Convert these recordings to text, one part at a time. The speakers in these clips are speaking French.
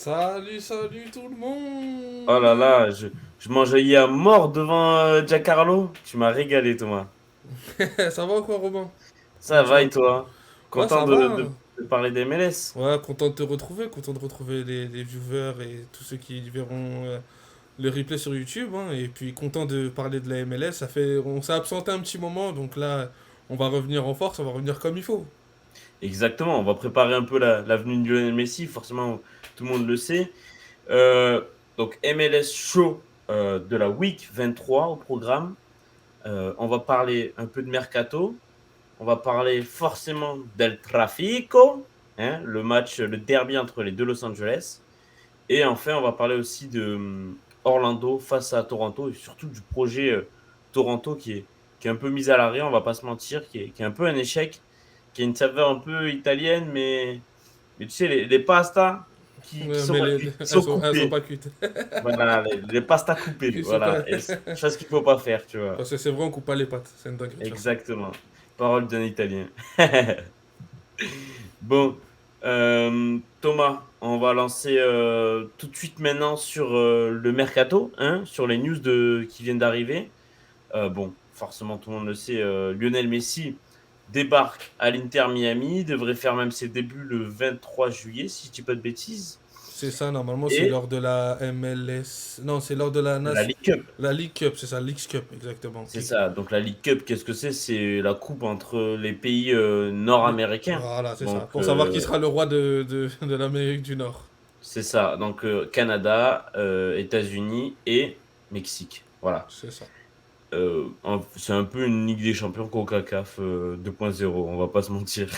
Salut tout le Oh là monde! là, je m'enjaillis à mort devant Giancarlo. Tu m'as régalé, Thomas. Ça va quoi, Robin? Ça Comment tu va et vas? toi? Ouais, Content ça de, va, de, hein. de parler des MLS? Ouais, content de te retrouver, content de retrouver les viewers et tous ceux qui verront le replay sur YouTube, hein. Et puis content de parler de la MLS. On s'est absenté un petit moment, donc là, on va revenir en force, on va revenir comme il faut. Exactement, on va préparer un peu la venue de Lionel Messi, forcément tout le monde le sait. Euh, donc MLS Show de la Week 23 au programme. On va parler un peu de Mercato, on va parler forcément del Trafico, hein, le match, le derby entre les deux Los Angeles. Et enfin, on va parler aussi de Orlando face à Toronto et surtout du projet Toronto qui est un peu mis à l'arrêt, on va pas se mentir, qui est un peu un échec, qui a une saveur un peu italienne, mais tu sais, les pastas qui Ouais, sont mais pas cuites, qui sont elles sont coupées. pas cuites. Voilà, les pastas coupées, Ils sont voilà. pas... Et chose qu'il faut pas faire, tu vois. Parce que c'est vrai, on coupe pas les pattes, c'est une dinguerie de faire ça. Exactement. Parole d'un Italien. Bon, Thomas, on va lancer tout de suite maintenant sur le mercato, hein, sur les news qui viennent d'arriver. Bon, forcément, tout le monde le sait, Lionel Messi débarque à l'Inter Miami, devrait faire même ses débuts le 23 juillet, si je dis pas de bêtises. C'est ça, normalement, c'est Et lors de la MLS. Non, c'est lors de la League Cup. la League Cup, c'est ça, League Cup, exactement. C'est ça. Donc la League Cup, qu'est-ce que c'est? C'est la coupe entre les pays nord-américains. Voilà, c'est ça. Donc Pour savoir qui sera le roi de l'Amérique du Nord. c'est ça. Donc Canada, États-Unis et Mexique. Voilà. C'est ça. C'est un peu une Ligue des Champions CONCACAF 2.0, on va pas se mentir.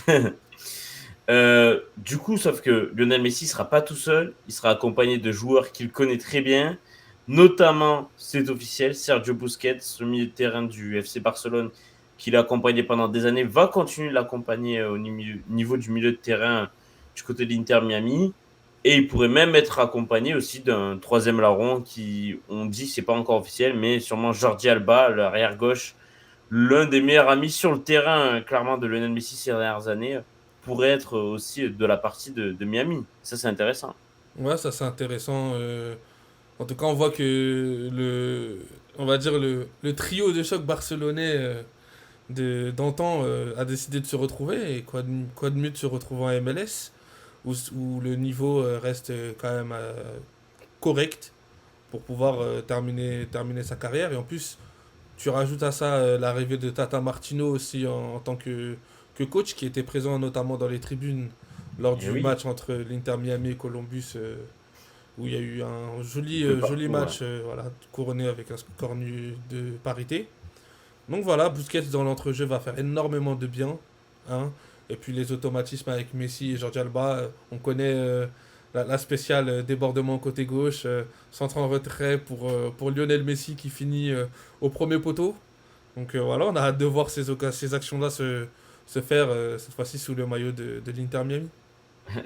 Du coup, sauf que Lionel Messi sera pas tout seul, il sera accompagné de joueurs qu'il connaît très bien, notamment, c'est officiel, Sergio Busquets, le milieu de terrain du FC Barcelone, qu'il a accompagné pendant des années, va continuer de l'accompagner au niveau du milieu de terrain du côté de l'Inter Miami. Et il pourrait même être accompagné aussi d'un troisième larron qui, on dit, c'est pas encore officiel, mais sûrement Jordi Alba, l'arrière gauche, l'un des meilleurs amis sur le terrain, clairement, de Lionel Messi ces dernières années, pourrait être aussi de la partie de Miami. Ça, c'est intéressant. Ouais, ça c'est intéressant. En tout cas, on voit que on va dire le trio de choc barcelonais d'antan a décidé de se retrouver. Et quoi de mieux de se retrouver en MLS, où le niveau reste quand même correct pour pouvoir terminer sa carrière. Et en plus, tu rajoutes à ça l'arrivée de Tata Martino aussi en tant que coach, qui était présent notamment dans les tribunes lors Et du oui, match entre l'Inter Miami et Columbus, où il y a eu un un peu joli partout. Ouais. match voilà, couronné avec un score de parité. Donc voilà, Busquets dans l'entrejeu va faire énormément de bien, hein. Et puis les automatismes avec Messi et Jordi Alba, on connaît la spéciale débordement côté gauche, centre en retrait pour Lionel Messi qui finit au premier poteau. Donc voilà, on a hâte de voir ces actions-là se faire cette fois-ci sous le maillot de l'Inter Miami.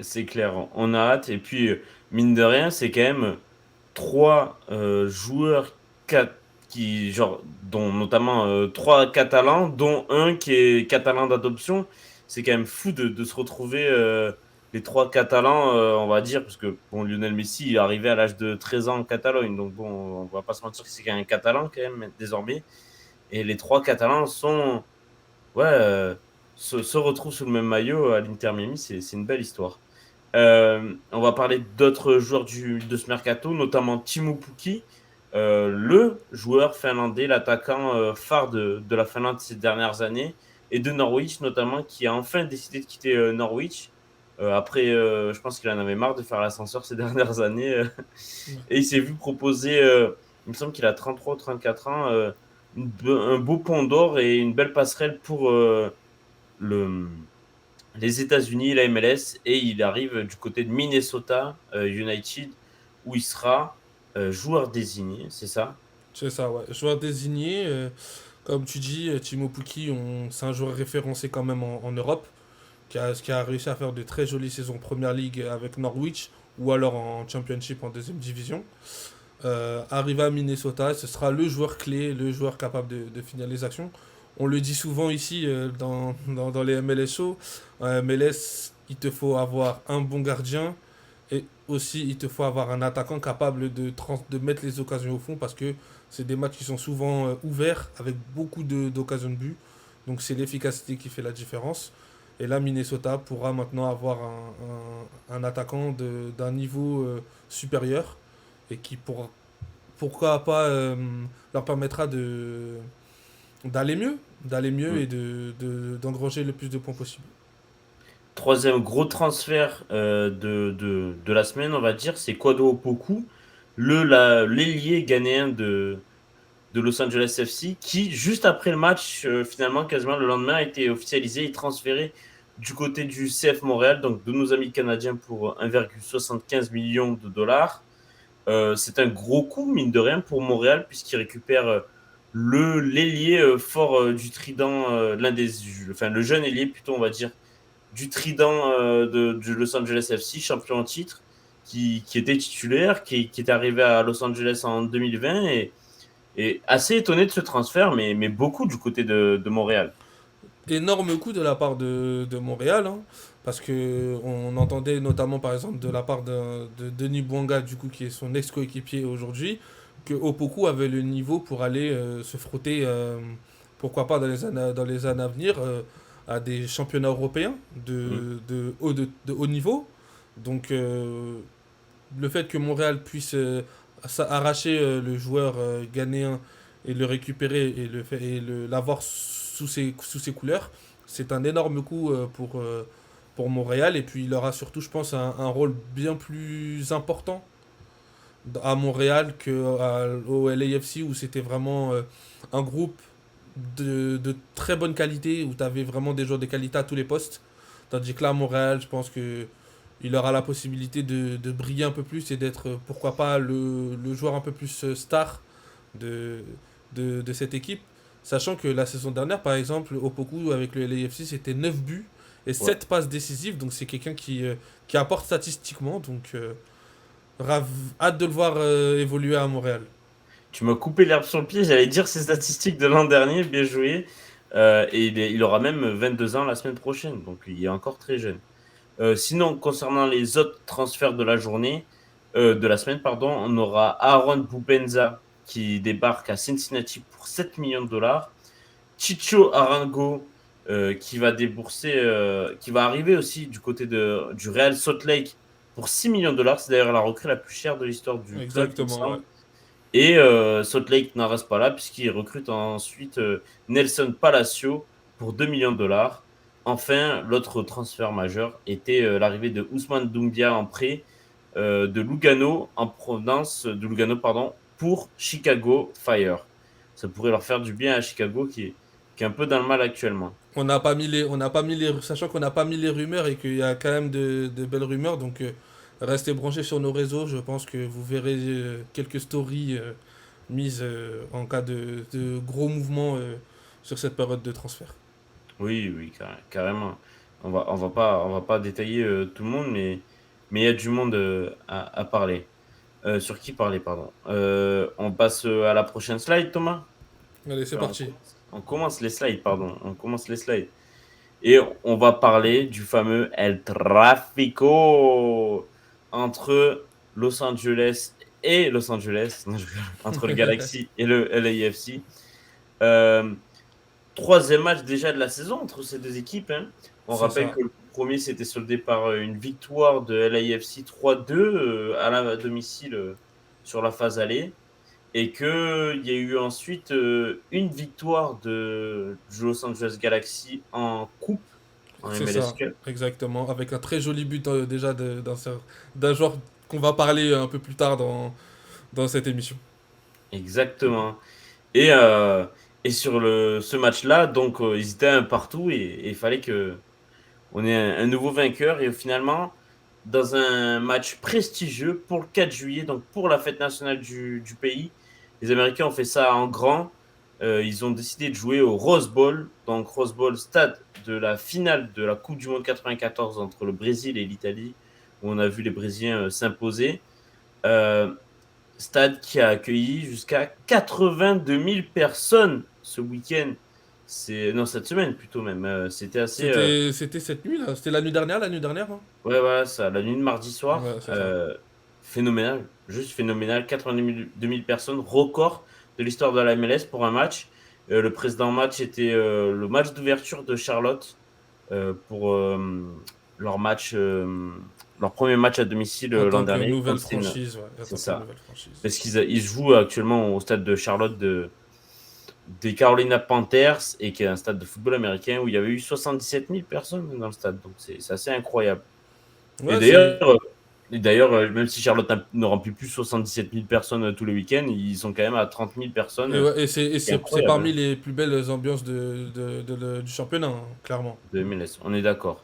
C'est clair, on a hâte. Et puis, mine de rien, c'est quand même trois joueurs genre, dont notamment trois Catalans, dont un qui est catalan d'adoption. C'est quand même fou de se retrouver les trois Catalans, on va dire, parce que bon, Lionel Messi il est arrivé à l'âge de 13 ans en Catalogne, donc bon, on va pas se mentir que c'est quand même un Catalan quand même désormais. Et les trois Catalans sont, ouais, se retrouvent sous le même maillot à l'Inter Miami, c'est une belle histoire. On va parler d'autres joueurs de ce mercato, notamment Timo Pukki, le joueur finlandais, l'attaquant phare de la Finlande ces dernières années, et de Norwich notamment, qui a enfin décidé de quitter Norwich. Après, je pense qu'il en avait marre de faire l'ascenseur ces dernières années. Ouais. Et il s'est vu proposer, il me semble qu'il a 33 ou 34 ans, un beau pont d'or et une belle passerelle pour le, les États-Unis, la MLS, et il arrive du côté de Minnesota United, où il sera joueur désigné, c'est ça? C'est ça, ouais. Joueur désigné, comme tu dis, Timo Pukki, c'est un joueur référencé quand même en Europe, qui a réussi à faire de très jolies saisons en Première Ligue avec Norwich, ou alors en Championship en deuxième division. Arrivé à Minnesota, ce sera le joueur clé, le joueur capable de finir les actions. On le dit souvent ici dans les MLS shows. MLS, il te faut avoir un bon gardien et aussi, il te faut avoir un attaquant capable de mettre les occasions au fond parce que c'est des matchs qui sont souvent ouverts avec beaucoup d'occasions de but. Donc c'est l'efficacité qui fait la différence. Et là, Minnesota pourra maintenant avoir un attaquant d'un niveau supérieur et qui pourra, pourquoi pas, leur permettra d'aller mieux Mm. et d'engranger le plus de points possible. Troisième gros transfert de la semaine, on va dire, c'est Kwadwo Opoku, l'ailier ghanéen de Los Angeles FC, qui, juste après le match, finalement, quasiment le lendemain, a été officialisé et transféré du côté du CF Montréal, donc de nos amis canadiens, pour 1,75 millions de dollars. C'est un gros coup, mine de rien, pour Montréal, puisqu'il récupère l'ailier fort du Trident, enfin, le jeune ailier, plutôt, on va dire, du Trident de Los Angeles FC, champion en titre, qui était titulaire, qui est arrivé à Los Angeles en 2020 et assez étonné de ce transfert, mais beaucoup du côté de Montréal. Énorme coup de la part de Montréal, hein, parce que on entendait notamment par exemple de la part de Denis Bouanga, du coup, qui est son ex-coéquipier aujourd'hui, que Opoku avait le niveau pour aller se frotter, pourquoi pas dans les années à venir, à des championnats européens Mm. de haut niveau. Donc le fait que Montréal puisse arracher le joueur ghanéen et le récupérer l'avoir sous ses couleurs, c'est un énorme coup pour Montréal. Et puis il aura surtout, je pense, un rôle bien plus important à Montréal au LAFC où c'était vraiment un groupe de très bonne qualité, où tu avais vraiment des joueurs de qualité à tous les postes. Tandis que là, à Montréal, je pense que il aura la possibilité de briller un peu plus et d'être, pourquoi pas, le joueur un peu plus star de, de cette équipe. Sachant que la saison dernière, par exemple, Opoku avec le LAFC, c'était 9 buts et Ouais. 7 passes décisives. Donc c'est quelqu'un qui apporte statistiquement. Donc hâte de le voir évoluer à Montréal. Tu m'as coupé l'herbe sur le pied, j'allais dire ses statistiques de l'an dernier, bien joué. Et il aura même 22 ans la semaine prochaine, donc il est encore très jeune. Sinon, concernant les autres transferts de la journée, de la semaine, pardon, on aura Aaron Bubenza qui débarque à Cincinnati pour 7 millions de dollars. Chicho Arango qui va arriver aussi du côté du Real Salt Lake pour 6 millions de dollars. C'est d'ailleurs la recrue la plus chère de l'histoire du club, il me Exactement, ouais. semble. Et Salt Lake n'en reste pas là, puisqu'il recrute ensuite Nelson Palacio pour 2 millions de dollars. Enfin, l'autre transfert majeur était l'arrivée de Ousmane Doumbia en prêt de Lugano, en provenance de Lugano, pardon, pour Chicago Fire. Ça pourrait leur faire du bien à Chicago, qui est un peu dans le mal actuellement. Sachant qu'on n'a pas mis les rumeurs et qu'il y a quand même de belles rumeurs, donc restez branchés sur nos réseaux. Je pense que vous verrez quelques stories mises en cas de gros mouvements sur cette période de transfert. Oui, oui, carrément. On va pas détailler tout le monde, mais il y a du monde à parler. Sur qui parler, pardon. On passe à la prochaine slide, Thomas. Allez, c'est parti. On commence les slides, pardon. On commence les slides. Et on va parler du fameux El Tráfico entre Los Angeles et Los Angeles, non, entre le Galaxy et le LAFC. Euh, Troisième match déjà de la saison entre ces deux équipes, hein. On C'est rappelle ça. que le premier s'était soldé par une victoire de LAFC 3-2 à domicile sur la phase aller. Et qu'il y a eu ensuite une victoire du Los Angeles Galaxy en coupe, en C'est MLS ça, Cup. exactement. Avec un très joli but déjà d'un joueur qu'on va parler un peu plus tard dans cette émission. Exactement. Et, sur ce match-là, donc ils étaient un partout et il fallait que on ait un nouveau vainqueur. Et finalement, dans un match prestigieux pour le 4 juillet, donc pour la fête nationale du pays, les Américains ont fait ça en grand. Ils ont décidé de jouer au Rose Bowl, donc Rose Bowl, stade de la finale de la Coupe du Monde 94 entre le Brésil et l'Italie, où on a vu les Brésiliens s'imposer. Euh, Stade qui a accueilli jusqu'à 82 000 personnes ce week-end. Non, cette semaine plutôt même. C'était assez. C'était cette nuit là, c'était la nuit dernière, hein. Ouais, voilà, ça, la nuit de mardi soir. Ouais, c'est ça. Phénoménal, juste phénoménal. 82 000 personnes, record de l'histoire de la MLS pour un match. Le président match était le match d'ouverture de Charlotte pour leur match, leur premier match à domicile En l'an tant que dernier. nouvelle franchise, ouais, en C'est tant que ça. nouvelle franchise. Parce qu'ils jouent actuellement au stade de Charlotte des Carolina Panthers et qui est un stade de football américain où il y avait eu 77 000 personnes dans le stade. Donc c'est assez incroyable. Et Ouais, d'ailleurs, même si Charlotte ne remplit plus 77 000 personnes tous les week-ends, ils sont quand même à 30 000 personnes, ouais, ce qui est c'est incroyable parmi hein, les plus belles ambiances du championnat, hein, clairement. de MLS. On est d'accord.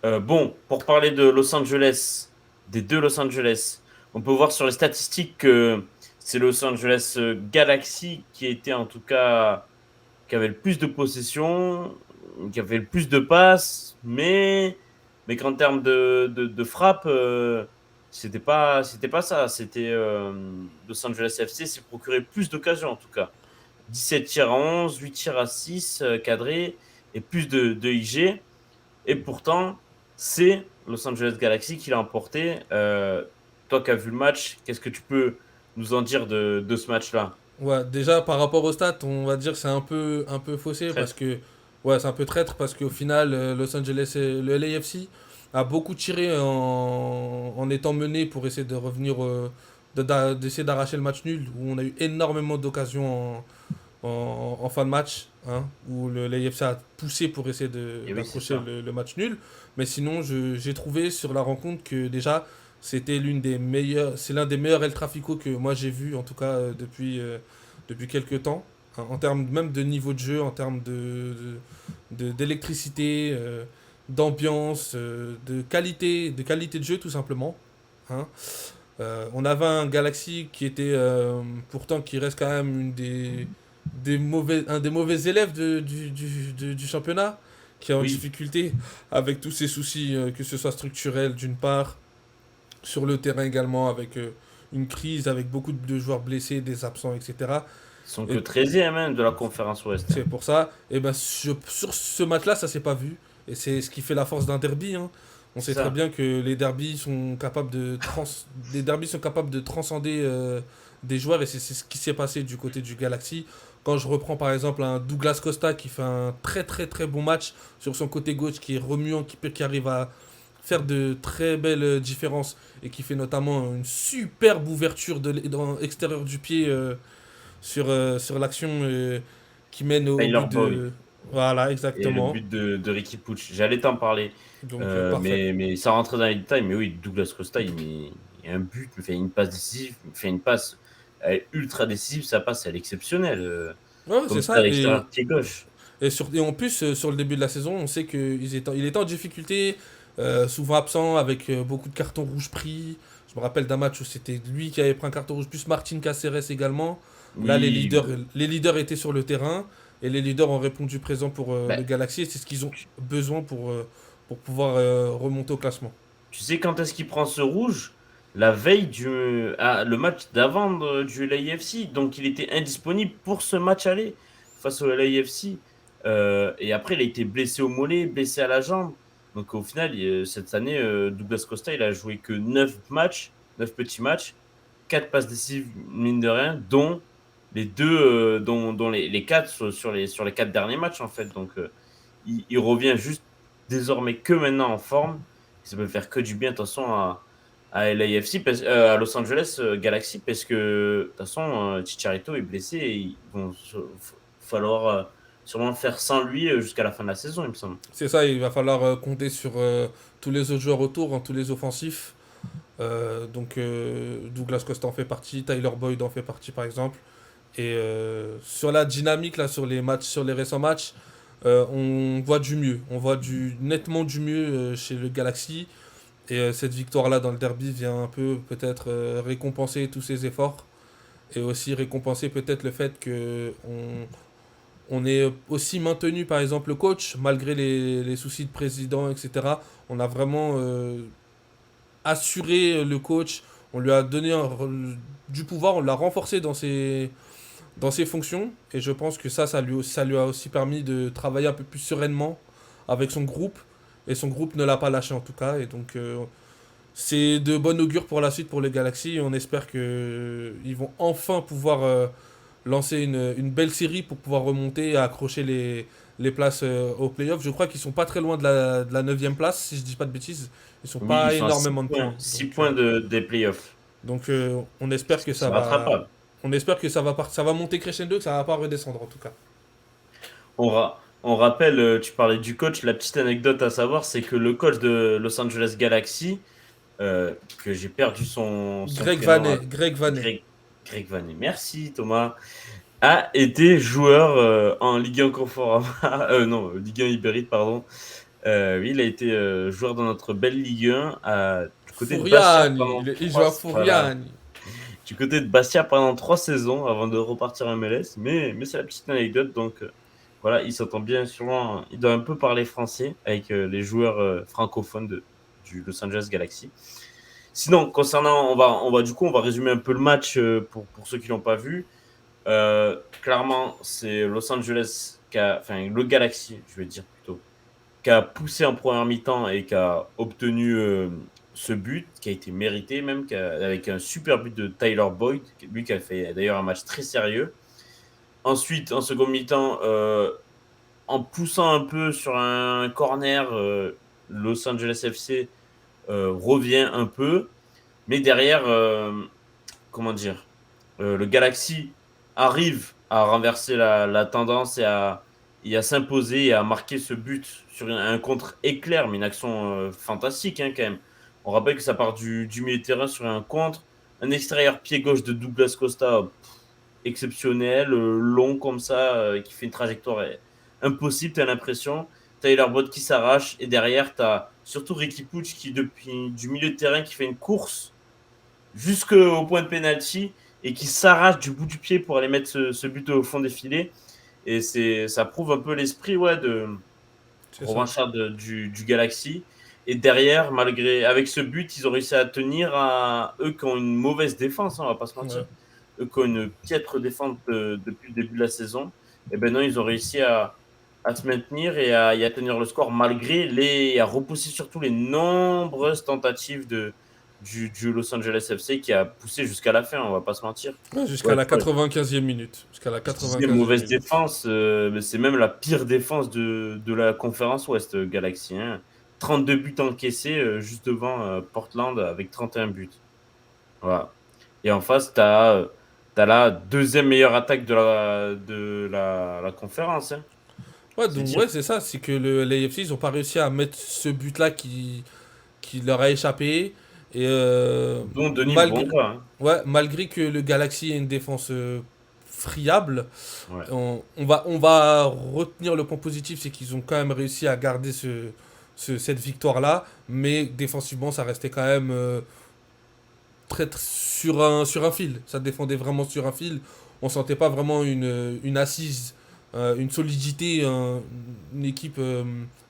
Bon, pour parler de Los Angeles, des deux Los Angeles, on peut voir sur les statistiques que c'est Los Angeles Galaxy qui était en tout cas qui avait le plus de possession, qui avait le plus de passes, mais qu'en termes de frappe, c'était pas ça. C'était Los Angeles FC s'est procuré plus d'occasions en tout cas. 17 tirs à 11, 8 tirs à 6 cadrés et plus de IG. Et pourtant, c'est Los Angeles Galaxy qui l'a emporté. Toi qui as vu le match, qu'est-ce que tu peux nous en dire de ce match-là? Ouais, déjà par rapport aux stats, on va dire que c'est un peu faussé parce Traître. que ouais, c'est un peu traître parce qu'au final Los Angeles et le LAFC a beaucoup tiré en étant mené pour essayer de revenir d'essayer d'arracher le match nul où on a eu énormément d'occasions en fin de match, hein, où le l'AFC a poussé pour essayer Et oui, c'est d'accrocher ça. le match nul. Mais sinon, j'ai trouvé sur la rencontre que déjà, c'est l'un des meilleurs El Trafico que moi j'ai vu, en tout cas depuis quelques temps, hein, en termes même de niveau de jeu, en termes d'électricité, d'ambiance, de qualité de jeu tout simplement, hein. On avait un Galaxy qui était pourtant qui reste quand même un des mauvais élèves du championnat, qui est en Oui, difficulté avec tous ces soucis, que ce soit structurel d'une part, sur le terrain également avec une crise, avec beaucoup de joueurs blessés, des absents, etc. ils sont que Et 13e même de la conférence Ouest, c'est hein. pour ça, et ben sur ce match-là, ça s'est pas vu. Et c'est ce qui fait la force d'un derby, hein. On C'est sait très ça. bien que les derbys sont capables de transcender des joueurs, et c'est ce qui s'est passé du côté du Galaxy. Quand je reprends par exemple un Douglas Costa qui fait un très très très bon match sur son côté gauche, qui est remuant, qui arrive à faire de très belles différences, et qui fait notamment une superbe ouverture dans l'extérieur du pied sur l'action qui mène au Tyler but Boyd de... Voilà, et le exactement. but de Ricky Pucci. J'allais t'en parler, Donc, parfait. mais sans rentrer dans les détails, mais oui, Douglas Costa, il met un but, il fait une passe décisive, il fait une passe ultra décisive, sa passe, elle est exceptionnelle, Ouais, comme c'est ça, à ça. l'extérieur pied gauche. Et en plus, sur le début de la saison, on sait il était en difficulté, souvent absent, avec beaucoup de cartons rouges pris. Je me rappelle d'un match où c'était lui qui avait pris un carton rouge, plus Martin Caceres également. Là, Oui, les leaders étaient sur le terrain, et les leaders ont répondu présent pour le bah, Galaxy, et c'est ce qu'ils ont besoin pour pouvoir remonter au classement. tu sais quand est-ce qu'il prend ce rouge? La veille le match d'avant du LAFC. Donc il était indisponible pour ce match aller face au LAFC. Et après, il a été blessé au mollet, blessé à la jambe. Donc au final, cette année, Douglas Costa, il a joué que 9 matchs, 9 petits matchs, 4 passes décisives, mine de rien, dont les deux, dont les 4 sur les 4 derniers matchs, en fait. Donc il revient juste désormais que maintenant en forme. Ça peut faire que du bien, de toute façon, à LAFC, à Los Angeles Galaxy, parce que de toute façon, Chicharito est blessé et falloir sûrement faire sans lui jusqu'à la fin de la saison, il me semble. C'est ça, il va falloir compter sur tous les autres joueurs autour, hein, tous les offensifs. Douglas Costa en fait partie, Tyler Boyd en fait partie par exemple. Et sur la dynamique, là, sur les récents matchs, on voit du mieux. On voit nettement du mieux chez le Galaxy. Et cette victoire-là dans le derby vient un peu peut-être récompenser tous ces efforts. Et aussi récompenser peut-être le fait que on est aussi maintenu par exemple le coach, malgré les soucis de président, etc. On a vraiment assuré le coach, on lui a donné du pouvoir, on l'a renforcé dans ses fonctions. Et je pense que ça lui a aussi permis de travailler un peu plus sereinement avec son groupe. Et son groupe ne l'a pas lâché en tout cas. Et donc, c'est de bon augure pour la suite pour les Galaxy. On espère qu'ils vont enfin pouvoir lancer une belle série pour pouvoir remonter et accrocher les places aux playoffs. Je crois qu'ils sont pas très loin de la 9 place, si je dis pas de bêtises. Ils sont Oui, ils pas sont à 6 énormément de points, points. 6 points des playoffs. On espère que ça C'est va. rattrapable. On espère que ça va monter crescendo, que ça va pas redescendre en tout cas. On rappelle, tu parlais du coach, la petite anecdote à savoir, c'est que le coach de Los Angeles Galaxy, que j'ai perdu son Greg prénom, Vanet, Greg Vanet. Greg Vanney, merci Thomas, a été joueur en Ligue 1 Conforama, non, Ligue 1 Ibérite, pardon. Oui, il a été joueur dans notre belle Ligue 1 du côté de Bastia Fouriani, pendant il joue à voilà, Fouriani. du côté de Bastia pendant 3 saisons avant de repartir en MLS. Mais c'est la petite anecdote. Donc voilà, il s'entend bien sûrement. Il doit un peu parler français avec les joueurs francophones du Los Angeles Galaxy. Sinon, concernant, on va résumer un peu le match pour ceux qui l'ont pas vu. Clairement, c'est Los Angeles enfin le Galaxy, je vais dire plutôt, qui a poussé en première mi-temps et qui a obtenu ce but, qui a été mérité même, avec un super but de Tyler Boyd, lui qui a fait d'ailleurs un match très sérieux. Ensuite, en second mi-temps, en poussant un peu sur un corner, Los Angeles FC revient un peu, mais derrière, comment dire, le Galaxy arrive à renverser la tendance et à s'imposer et à marquer ce but sur un contre éclair, mais une action fantastique hein, quand même. On rappelle que ça part du milieu de terrain sur un contre, un extérieur pied gauche de Douglas Costa exceptionnel, long comme ça, qui fait une trajectoire impossible, tu as l'impression. Tyler Bott qui s'arrache et derrière, tu as surtout Ricky Puig qui, depuis du milieu de terrain, qui fait une course jusqu'au point de pénalty et qui s'arrache du bout du pied pour aller mettre ce but au fond des filets. Et ça prouve un peu l'esprit de C'est ça. revanchard du Galaxy. Et derrière, avec ce but, ils ont réussi à tenir à eux qui ont une mauvaise défense, hein, on va pas se Ouais. mentir. Eux qui ont une piètre défense depuis le début de la saison. Et ben non, ils ont réussi à se maintenir et à tenir le score à repousser surtout les nombreuses tentatives du Los Angeles FC qui a poussé jusqu'à la fin, on va pas se mentir. Ouais, jusqu'à Ouais, la ouais. 95e minute. Jusqu'à la Je disais 95e mauvaise minute. défense, mais c'est même la pire défense de la conférence Ouest Galaxy. Hein. 32 buts encaissés juste devant Portland avec 31 buts. Voilà. Et en face, tu as la deuxième meilleure attaque la conférence. Hein. Ouais, C'est donc dire. ouais, c'est ça. C'est que l'AFC, ils ont pas réussi à mettre ce but-là qui leur a échappé. Et Dont Denis Bouanga. Hein. malgré que le Galaxy ait une défense friable, Ouais. on va retenir le point positif, c'est qu'ils ont quand même réussi à garder cette victoire-là. Mais défensivement, ça restait quand même sur un fil. Ça défendait vraiment sur un fil. On sentait pas vraiment une assise, une solidité, une équipe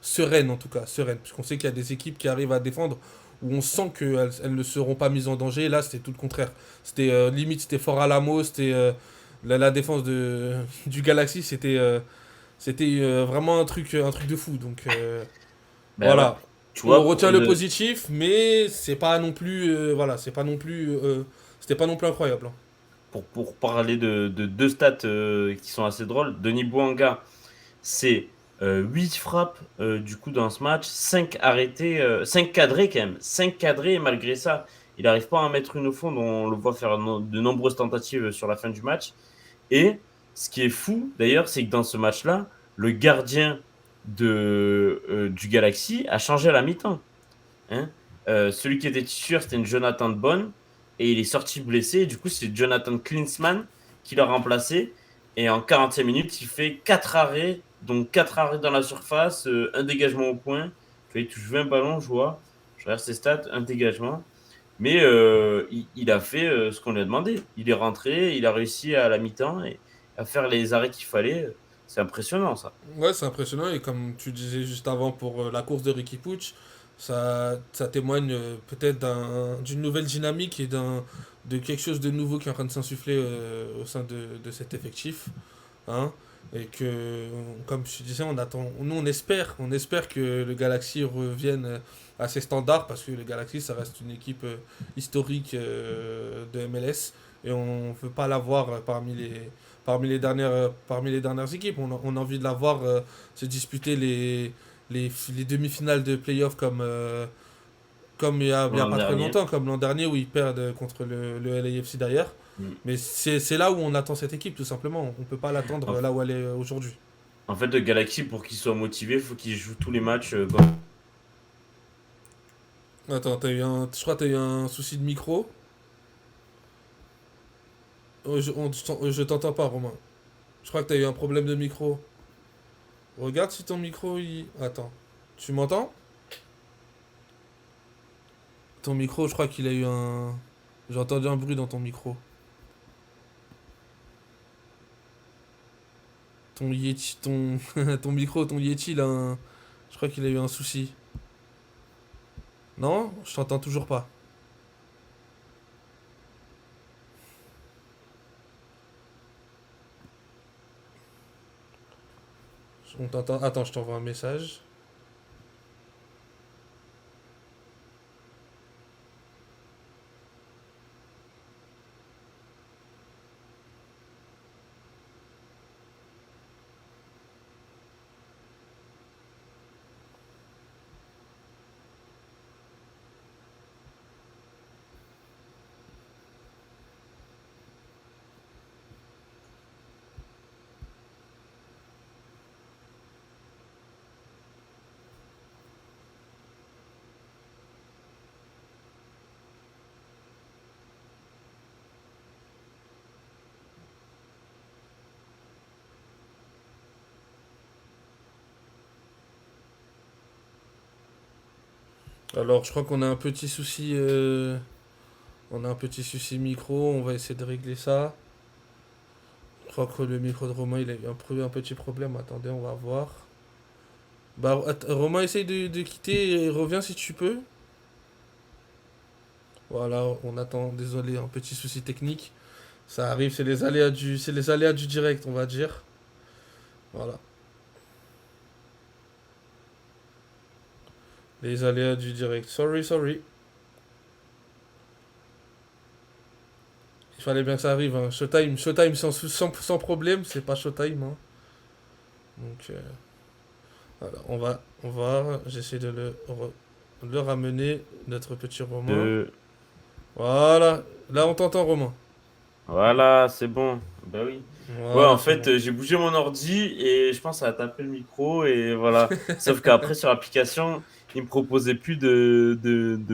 sereine en tout cas, sereine. Puisqu'on sait qu'il y a des équipes qui arrivent à défendre où on sent qu'elles ne seront pas mises en danger. Là, c'était tout le contraire. C'était limite, c'était fort à l'amo, c'était la défense du Galaxy, c'était vraiment un truc de fou. Donc Ben ouais. voilà, Tu on vois, retient le positif, mais c'est pas non plus, voilà, c'était pas non plus incroyable. Hein. pour parler de deux stats qui sont assez drôles, Denis Bouanga, c'est 8 frappes du coup dans ce match, 5 arrêtés, 5 cadrés quand même, 5 cadrés et malgré ça, il n'arrive pas à en mettre une au fond, dont on le voit faire de nombreuses tentatives sur la fin du match. Et ce qui est fou d'ailleurs, c'est que dans ce match-là, le gardien du Galaxy a changé à la mi-temps. Hein. Celui qui était titulaire, c'était une Jonathan Bonne et il est sorti blessé. Du coup, c'est Jonathan Klinsmann qui l'a remplacé. Et en 45 minutes, il fait 4 arrêts, donc 4 arrêts dans la surface, un dégagement au point. Tu vois, il touche 20 ballons, je vois. Je regarde ses stats, un dégagement. Mais il a fait ce qu'on lui a demandé. Il est rentré, il a réussi à la mi-temps et à faire les arrêts qu'il fallait. C'est impressionnant, ça. Ouais, c'est impressionnant. Et comme tu disais juste avant pour la course de Ricky Puig, ça témoigne peut-être d'une nouvelle dynamique et de quelque chose de nouveau qui est en train de s'insuffler au sein de cet effectif. Hein, et que, comme je te disais, nous on espère que le Galaxy revienne à ses standards parce que le Galaxy ça reste une équipe historique de MLS et on ne veut pas l'avoir parmi les dernières équipes. On a envie de l'avoir se disputer les demi-finales de playoffs comme il y a l'an pas très dernier. longtemps, comme l'an dernier où ils perdent contre le LAFC d'ailleurs. Mm. Mais c'est là où on attend cette équipe, tout simplement. On peut pas l'attendre En, là où elle est aujourd'hui. en fait, le Galaxy, pour qu'il soit motivé, il faut qu'il joue tous les matchs. Attends, je crois que t'as eu un souci de micro. Oh, je t'entends pas, Romain. Je crois que t'as eu un problème de micro. Regarde si ton micro, il... Attends. Tu m'entends? Ton micro, je crois qu'il a eu un... J'ai entendu un bruit dans ton micro. Ton Yeti, ton micro, ton Yeti, je crois qu'il a eu un souci. Non? Je t'entends toujours pas. On t'entend... Attends, je t'envoie un message. Alors, je crois qu'on a un petit souci. On a un petit souci micro. On va essayer de régler ça. Je crois que le micro de Romain, il a eu un petit problème. Attendez, on va voir. Bah, Romain, essaye de quitter et reviens si tu peux. Voilà, on attend. Désolé, un petit souci technique. Ça arrive, c'est les aléas du direct, on va dire. Voilà. Les aléas du direct. Sorry, sorry. Il fallait bien que ça arrive. Hein. Showtime sans problème, c'est pas Showtime. Hein. Donc, voilà, on va. J'essaie de le ramener, notre petit Romain. De... Voilà. Là, on t'entend, Romain. Voilà, c'est bon. Bah oui. Ouais, Voilà, en c'est fait, bon. j'ai bougé mon ordi et je pense que ça a tapé le micro et voilà. Sauf qu'après, sur l'application, il me proposait plus de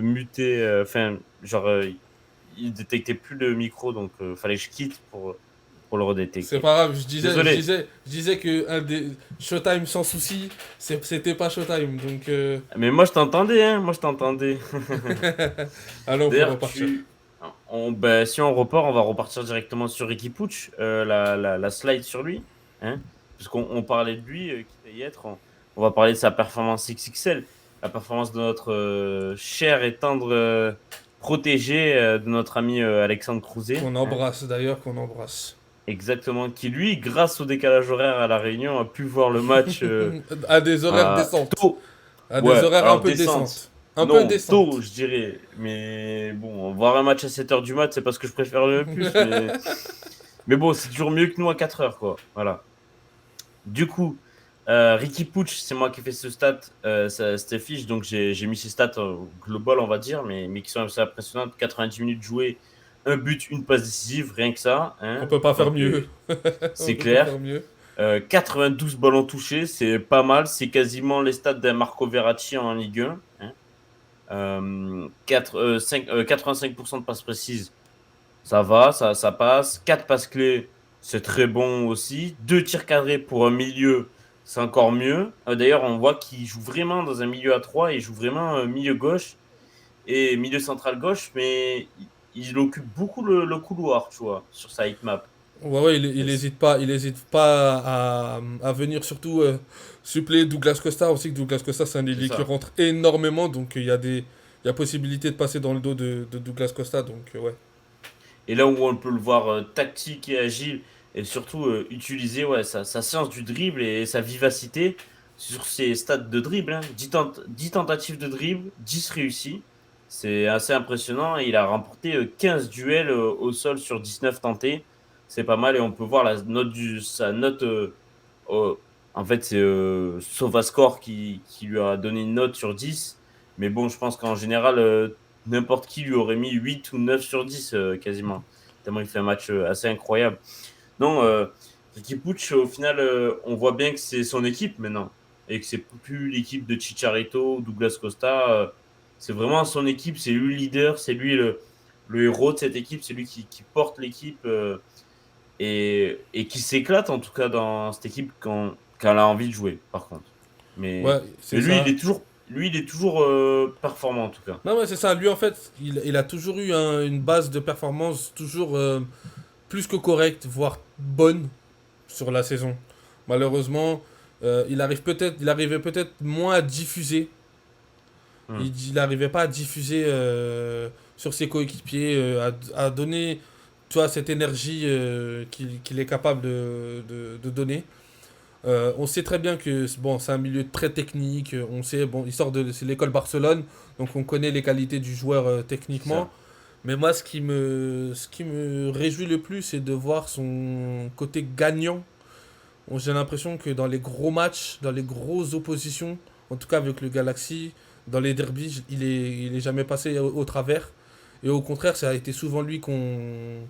muter. Enfin, genre, il détectait plus le micro, donc fallait que je quitte pour le C'est redétecter. pas grave, Désolé. je disais que un des Showtime sans souci, c'était pas Showtime. Donc, Mais moi, je t'entendais, hein. Moi, je t'entendais. allez, on peut D'ailleurs, repartir. ben, si on repart, on va repartir directement sur Ricky Pucci, la slide sur lui. Hein, parce qu'on parlait de lui, quitte à y être. On va parler de sa performance XXL, la performance de notre cher et tendre protégé de notre ami Alexandre Crouzet. Qu'on Hein, embrasse d'ailleurs, qu'on embrasse. exactement. Qui, lui, grâce au décalage horaire à La Réunion, a pu voir le match À des horaires à décentes. tôt. À des Ouais, horaires un alors peu descente. décentes. Un peu Non, tôt, décentes. je dirais. Mais bon, voir un match à 7 h du mat, c'est pas ce que je préfère le plus. Mais bon, c'est toujours mieux que nous à 4 h quoi. Voilà. Du coup, Ricky Pucci, c'est moi qui ai fait ce stat, cette fiche. Donc, j'ai mis ces stats globales, on va dire, mais qui sont assez impressionnantes. 90 minutes jouées, un but, une passe décisive, rien que ça. On Hein. peut pas faire Donc, mieux. On c'est peut pas faire clair. mieux. 92 ballons touchés, c'est pas mal. C'est quasiment les stats d'un Marco Verratti en Ligue 1. Hein. 85% de passes précises, ça va, ça passe. 4 passes clés, c'est très bon aussi. 2 tirs cadrés pour un milieu, c'est encore mieux. D'ailleurs, on voit qu'il joue vraiment dans un milieu à 3, il joue vraiment milieu gauche et milieu central gauche, mais il occupe beaucoup le couloir, tu vois, sur sa heatmap. Ouais, ouais, il hésite pas à venir surtout suppléer Douglas Costa aussi. Que Douglas Costa, c'est un C'est ailier qui ça. rentre énormément. Donc, il y a possibilité de passer dans le dos de Douglas Costa. Donc, ouais. Et là où on peut le voir tactique et agile, et surtout utiliser sa science du dribble et sa vivacité sur ses stats de dribble. Hein. 10 tentatives de dribble, 10 réussies. C'est assez impressionnant. Et il a remporté 15 duels au sol sur 19 tentés. C'est pas mal. Et on peut voir sa note. En fait, c'est Sofascore qui lui a donné une note sur 10. Mais bon, je pense qu'en général, n'importe qui lui aurait mis 8 ou 9 sur 10 quasiment. Tellement il fait un match assez incroyable. Non, Ricky Puig, au final, on voit bien que c'est son équipe maintenant. Et que c'est plus l'équipe de Chicharito, Douglas Costa. C'est vraiment son équipe, c'est lui le leader, c'est lui le héros de cette équipe, c'est lui qui porte l'équipe et qui s'éclate en tout cas dans cette équipe quand elle a envie de jouer, par contre. Ouais, Mais c'est lui, ça. il est toujours performant en tout cas. Non, ouais, c'est ça. Lui, en fait, il a toujours eu une base de performance toujours plus que correcte, voire bonne sur la saison. Malheureusement, il arrivait peut-être moins à diffuser. Hmm. Il n'arrivait pas à diffuser sur ses coéquipiers, à donner, tu vois, cette énergie qu'il est capable de donner. On sait très bien que bon, c'est un milieu très technique. On sait, bon, c'est l'école Barcelone, donc on connaît les qualités du joueur C'est techniquement. ça. Mais moi, ce qui me réjouit le plus, c'est de voir son côté gagnant. J'ai l'impression que dans les gros matchs, dans les grosses oppositions, en tout cas avec le Galaxy, dans les derbies, il est jamais passé au travers. Et au contraire, ça a été souvent lui qu'on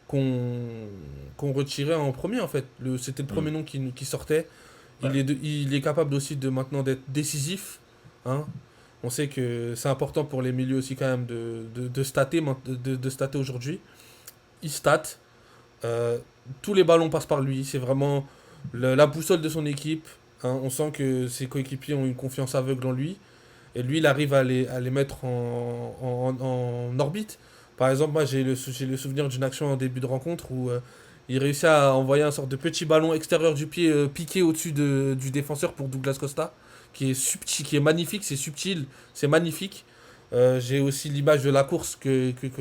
qu'on retirait en premier en fait. C'était le premier Hmm. nom qui sortait. Ouais. Il est capable aussi de maintenant d'être décisif. Hein. On sait que c'est important pour les milieux aussi quand même de stater, de stater aujourd'hui. Il state. Euh, Tous les ballons passent par lui. C'est vraiment la boussole de son équipe. Hein. On sent que ses coéquipiers ont une confiance aveugle en lui. Et lui, il arrive à les mettre en orbite. Par exemple, moi, j'ai le souvenir d'une action en début de rencontre où il réussit à envoyer un sorte de petit ballon extérieur du pied piqué au-dessus du défenseur pour Douglas Costa, qui est subtil, qui est magnifique, c'est subtil, c'est magnifique. J'ai aussi l'image de la course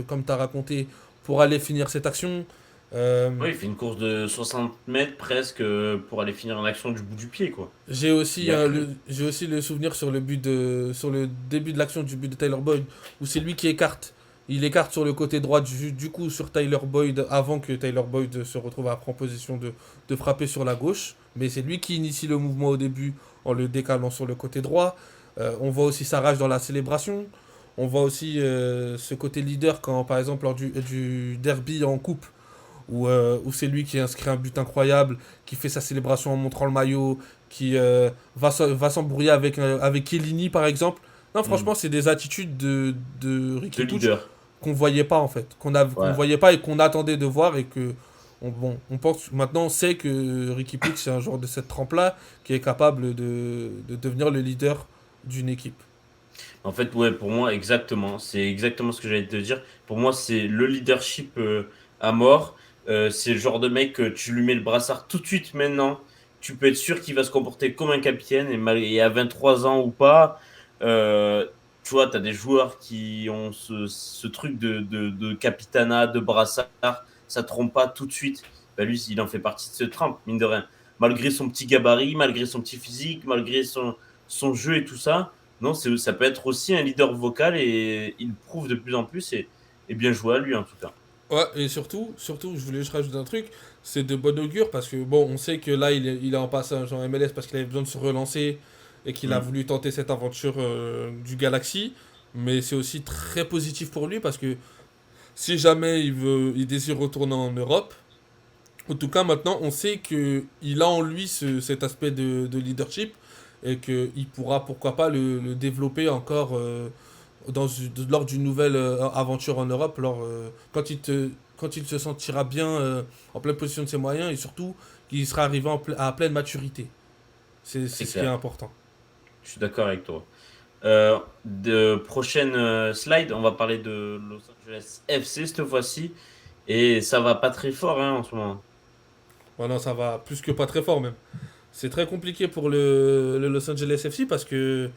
comme tu as raconté, pour aller finir cette action. Euh, Oui, il fait une course de 60 mètres presque pour aller finir en action du bout du pied, quoi. Il y a que lui. j'ai aussi le souvenir sur le début de l'action du but de Tyler Boyd, où c'est lui qui écarte. Il écarte sur le côté droit du coup sur Tyler Boyd avant que Tyler Boyd se retrouve à prendre position de frapper sur la gauche. Mais c'est lui qui initie le mouvement au début en le décalant sur le côté droit. On voit aussi sa rage dans la célébration. On voit aussi ce côté leader quand, par exemple, lors du derby en coupe, où c'est lui qui inscrit un but incroyable, qui fait sa célébration en montrant le maillot, qui va s'embrouiller avec Chiellini par exemple. Non, Hmm. franchement, c'est des attitudes de De Ricky Puig leader. qu'on voyait pas en fait, qu'on Ouais. voyait pas et qu'on attendait de voir et que on pense maintenant on sait que Ricky Puig c'est un joueur de cette trempe là qui est capable de devenir le leader d'une équipe. En fait, ouais, pour moi, exactement. C'est exactement ce que j'allais te dire. Pour moi, c'est le leadership à mort. C'est le genre de mec que tu lui mets le brassard tout de suite maintenant. Tu peux être sûr qu'il va se comporter comme un capitaine. Et à 23 ans ou pas, euh, tu vois, tu as des joueurs qui ont ce truc de capitana, de brassard. Ça trompe pas tout de suite. Bah, lui, il en fait partie de ce trempe, mine de rien. Malgré son petit gabarit, malgré son petit physique, malgré son jeu et tout ça. Non, ça peut être aussi un leader vocal et il prouve de plus en plus et bien joué à lui en tout cas. Ouais, et surtout, je voulais juste rajouter un truc, c'est de bon augure parce que bon, on sait que là, il est en passage en MLS parce qu'il avait besoin de se relancer et qu'il a Mm. voulu tenter cette aventure du Galaxy, mais c'est aussi très positif pour lui parce que si jamais il désire retourner en Europe, en tout cas maintenant, on sait que il a en lui cet aspect de leadership et qu'il pourra pourquoi pas le développer encore lors d'une nouvelle aventure en Europe, quand il se sentira bien en pleine position de ses moyens et surtout qu'il sera arrivé à pleine maturité. C'est C'est ce qui est clair, important. je suis d'accord avec toi. De prochaine slide, on va parler de Los Angeles FC cette fois-ci et ça va pas très fort hein, en ce moment. Voilà, ça va plus que pas très fort même. C'est très compliqué pour le Los Angeles FC parce que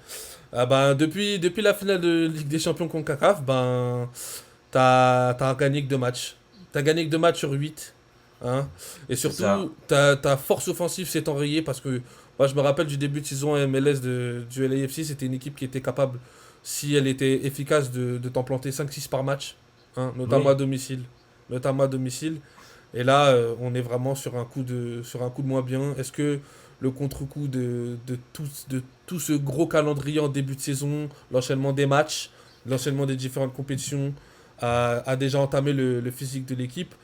depuis la finale de Ligue des Champions CONCACAF, t'as gagné que deux matchs. T'as gagné que 2 matchs sur 8. Hein. Et C'est ça. surtout, ta force offensive s'est enrayée parce que moi, je me rappelle du début de saison MLS du LAFC, c'était une équipe qui était capable, si elle était efficace, de t'en planter 5-6 par match, hein, notamment à Oui. domicile. Notamment à domicile. Et là, on est vraiment sur un coup de moins bien. Est-ce que le contre-coup de tout ce gros calendrier en début de saison, l'enchaînement des matchs, l'enchaînement des différentes compétitions, a déjà entamé le physique de l'équipe,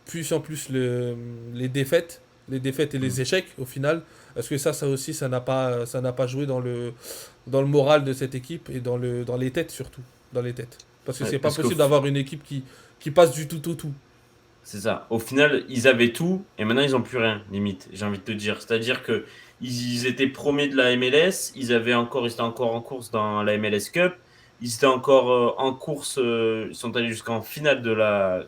plus en plus les défaites et Mm. les échecs au final, est-ce que ça aussi, ça n'a pas joué dans le moral de cette équipe et dans les têtes surtout, dans les têtes. Parce que Ouais, c'est pas parce que possible d'avoir une équipe qui passe du tout au tout. c'est ça. Au final, ils avaient tout et maintenant ils ont plus rien, limite, j'ai envie de te dire. C'est-à-dire que ils étaient premiers de la MLS, ils étaient encore en course dans la MLS Cup, ils étaient encore en course, ils sont allés jusqu'en finale de la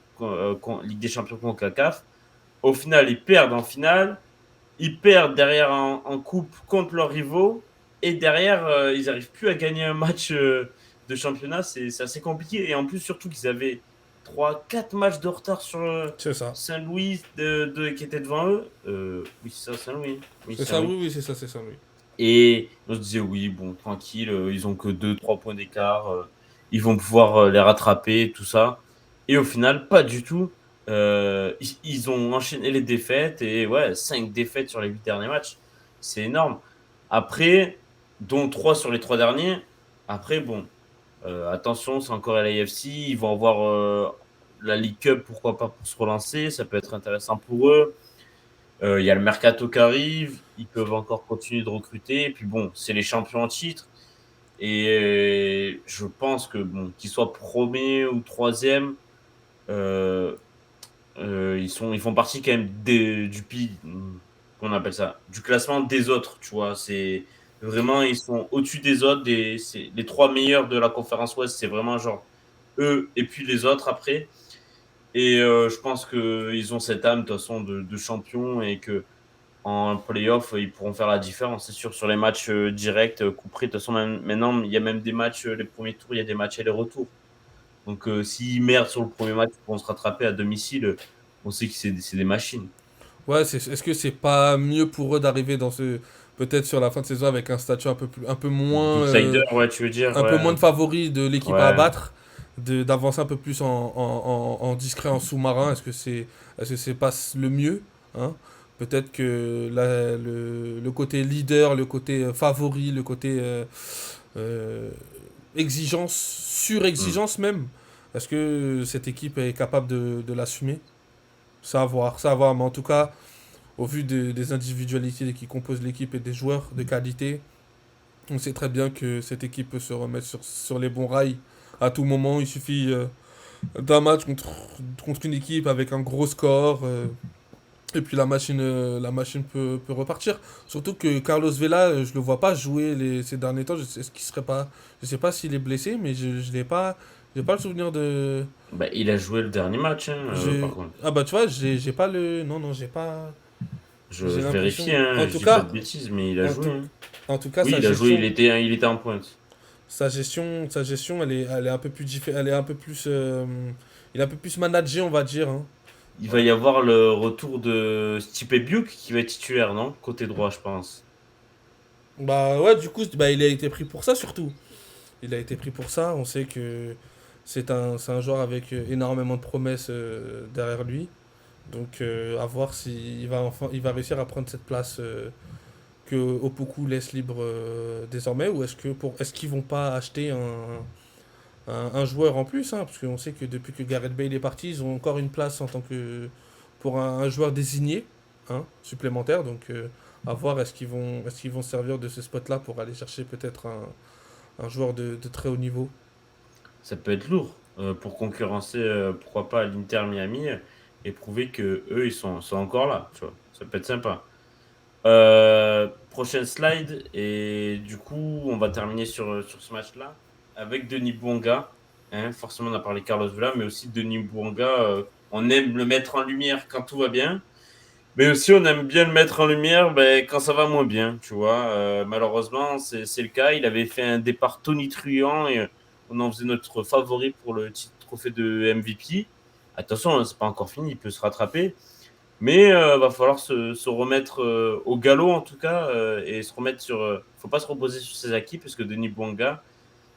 Ligue des Champions CONCACAF. Au final, ils perdent en finale, ils perdent derrière en coupe contre leurs rivaux et derrière, ils n'arrivent plus à gagner un match de championnat. C'est assez compliqué. Et en plus, surtout qu'ils avaient 3, 4 matchs de retard sur C'est ça. Saint-Louis qui était devant eux. Oui, c'est ça, Saint-Louis. Oui, C'est ça, Saint-Louis. oui, oui, c'est ça, oui. Et on se disait, oui, bon, tranquille, ils ont que 2, 3 points d'écart, ils vont pouvoir les rattraper, tout ça. Et au final, pas du tout. Ils ont enchaîné les défaites et ouais, 5 défaites sur les 8 derniers matchs. C'est énorme. Après, dont 3 sur les 3 derniers. Après, bon, attention, c'est encore LAFC. Ils vont avoir la League Cup, pourquoi pas, pour se relancer. Ça peut être intéressant pour eux. Il y a le mercato qui arrive, ils peuvent encore continuer de recruter. Et puis bon, c'est les champions en titre. Et je pense que bon, qu'ils soient premier ou troisième, euh, ils font partie quand même qu'on appelle ça, du classement des autres. Tu vois, c'est vraiment ils sont au-dessus des autres. C'est les 3 meilleurs de la conférence Ouest. C'est vraiment genre eux et puis les autres après. Et je pense qu'ils ont cette âme de toute façon de champion et que en playoff, ils pourront faire la différence, c'est sûr. Sur les matchs directs, couperés, de toute façon, maintenant, il y a même des matchs, les premiers tours, il y a des matchs aller-retour. Donc, s'ils merdent sur le premier match, ils pourront se rattraper à domicile. On sait que c'est des machines. Ouais, est-ce que c'est pas mieux pour eux d'arriver dans ce. Peut-être sur la fin de saison avec un statut D'outsider, ouais, tu veux dire, un peu ouais. moins de favori de l'équipe à Ouais. abattre, d'avancer un peu plus en discret, en sous-marin. Est-ce que c'est pas le mieux, hein? Peut-être que le côté leader, le côté favori, le côté euh, exigence, Hmm. sur-exigence même, est-ce que cette équipe est capable de l'assumer? Ça à voir, ça à voir. Mais en tout cas, au vu des individualités qui composent l'équipe et des joueurs de qualité, on sait très bien que cette équipe peut se remettre sur les bons rails à tout moment. Il suffit d'un match contre une équipe avec un gros score. Et puis la machine peut repartir. Surtout que Carlos Vela, je le vois pas jouer ces derniers temps. Je sais pas s'il est blessé, mais je l'ai pas, j'ai pas le souvenir de. Bah, il a joué le dernier match, hein, par contre. Ah bah tu vois, j'ai pas le, non non, j'ai pas, j'ai Je vérifie, l'impression. hein, je dis pas de bêtises, mais il a En joué, tout, hein. en tout cas, Oui, il a joué, il était en pointe. sa gestion, elle est un peu plus elle est un peu plus, il est un peu plus managé, on va dire, hein. Il va y avoir le retour de Stipe Biuk qui va être titulaire, non? Côté droit, je pense. Bah ouais, du coup, bah, il a été pris pour ça surtout. Il a été pris pour ça. On sait que c'est un joueur avec énormément de promesses derrière lui. Donc à voir s'il va il va réussir à prendre cette place que Opoku laisse libre désormais, ou est-ce qu'ils vont pas acheter un joueur en plus, hein, parce qu'on sait que depuis que Gareth Bale est parti, ils ont encore une place en tant que pour un joueur désigné, hein, supplémentaire. Donc à voir est-ce qu'ils vont se servir de ce spot-là pour aller chercher peut-être un joueur de très haut niveau. Ça peut être lourd pour concurrencer, pourquoi pas, l'Inter Miami et prouver que eux sont encore là, tu vois. Ça peut être sympa. Prochaine slide, et du coup, on va terminer sur ce match-là avec Denis Bouanga. Hein, forcément, on a parlé Carlos Vela, mais aussi Denis Bouanga. On aime le mettre en lumière quand tout va bien, mais aussi on aime bien le mettre en lumière quand ça va moins bien, tu vois. Malheureusement, c'est le cas. Il avait fait un départ tonitruant et on en faisait notre favori pour le titre trophée de MVP. Attention, hein, c'est pas encore fini, il peut se rattraper. Mais va falloir se remettre au galop en tout cas et se remettre sur. Faut pas se reposer sur ses acquis parce que Denis Bouanga,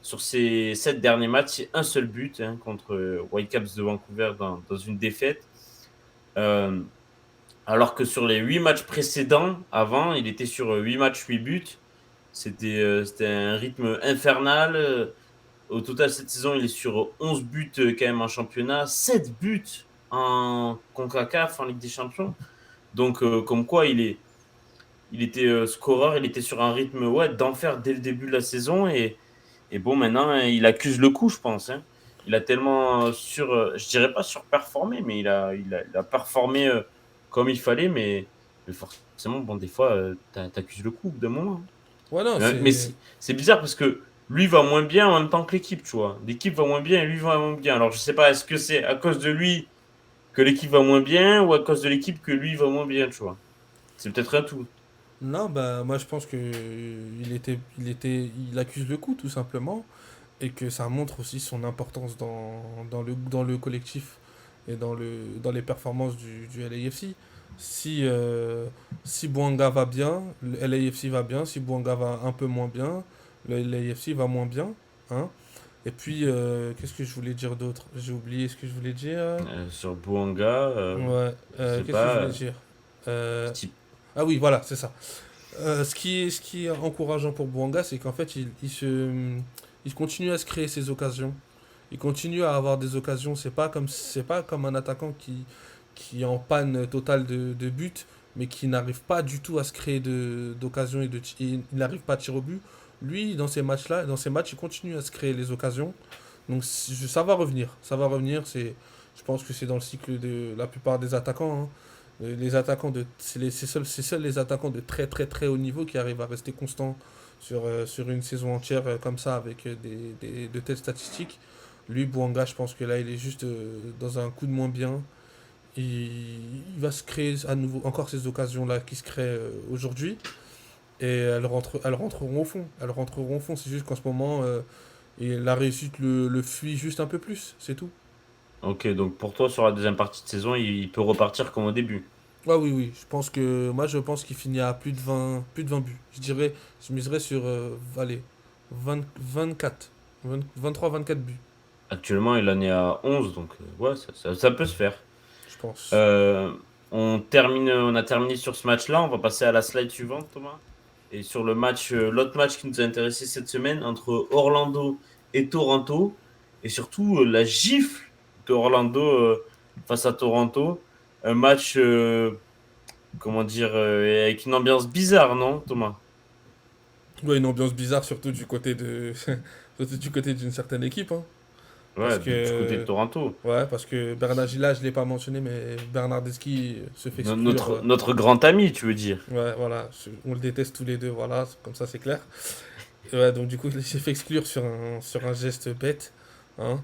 sur ses 7 derniers matchs, c'est un seul but hein, contre Whitecaps de Vancouver dans une défaite. Euh, alors que sur les 8 matchs précédents, avant, il était sur 8 matchs, 8 buts. C'était un rythme infernal. Au total, cette saison, il est sur 11 buts quand même en championnat, 7 buts en CONCACAF, en Ligue des Champions. Donc, comme quoi, il était scoreur, il était sur un rythme ouais, d'enfer dès le début de la saison. Et bon, maintenant, hein, il accuse le coup, je pense. Hein. Il a tellement je dirais pas surperformé, mais il a performé comme il fallait. Mais forcément, bon, des fois, t'accuses le coup d'un moment. Ouais, non, Mais c'est bizarre parce que lui va moins bien en même temps que l'équipe, tu vois. L'équipe va moins bien et lui va moins bien. Alors, je sais pas, est-ce que c'est à cause de lui que l'équipe va moins bien ou à cause de l'équipe que lui va moins bien, tu vois. C'est peut-être un tout. Non, bah, moi je pense que il accuse le coup tout simplement et que ça montre aussi son importance dans le collectif et dans les performances du LAFC. Si, si Bouanga va bien, le LAFC va bien. Si Bouanga va un peu moins bien, le LAFC va moins bien. Hein. Et puis, qu'est-ce que je voulais dire d'autre? J'ai oublié ce que je voulais dire. Sur Bouanga, Ouais, je sais qu'est-ce que je voulais pas. dire? Euh, Petit... ah oui, voilà, c'est ça. Ce qui est encourageant pour Bouanga, c'est qu'en fait, il continue à se créer ses occasions. Il continue à avoir des occasions. C'est pas comme un attaquant qui est en panne totale de buts, mais qui n'arrive pas du tout à se créer d'occasions et il n'arrive pas à tirer au but. Lui, dans ces matchs-là, dans ces matchs, il continue à se créer les occasions. Donc ça va revenir. Ça va revenir. Je pense que c'est dans le cycle de la plupart des attaquants. Hein. Les attaquants c'est seuls les attaquants de très très très haut niveau qui arrivent à rester constants sur une saison entière comme ça avec de telles statistiques. Lui, Bouanga, je pense que là, il est juste dans un coup de moins bien. Il va se créer à nouveau encore ces occasions-là qui se créent aujourd'hui et elles rentreront au fond. Elles rentreront au fond. C'est juste qu'en ce moment, la réussite le fuit juste un peu plus. C'est tout. Ok, donc pour toi, sur la deuxième partie de saison, il peut repartir comme au début. Ouais, oui, oui. Je pense qu'il finit à plus de 20 buts. Je miserais sur, allez, 20 24, 23, 24 buts, Actuellement, il en est à 11, donc ouais, ça peut se faire. je pense. Euh, on a terminé sur ce match-là. On va passer à la slide suivante, Thomas. Et sur l'autre match qui nous a intéressé cette semaine entre Orlando et Toronto. Et surtout la gifle de Orlando face à Toronto. Un match, comment dire, avec une ambiance bizarre, non, Thomas? Ouais, une ambiance bizarre, surtout surtout du côté d'une certaine équipe, hein. Parce Ouais, du côté de que, Toronto. ouais, parce que Bernard Gila, je l'ai pas mentionné, mais Bernardeschi se fait exclure. Notre grand ami, tu veux dire. Ouais, voilà, on le déteste tous les deux, voilà, comme ça c'est clair. Et ouais, donc du coup, il s'est fait exclure sur un geste bête, hein.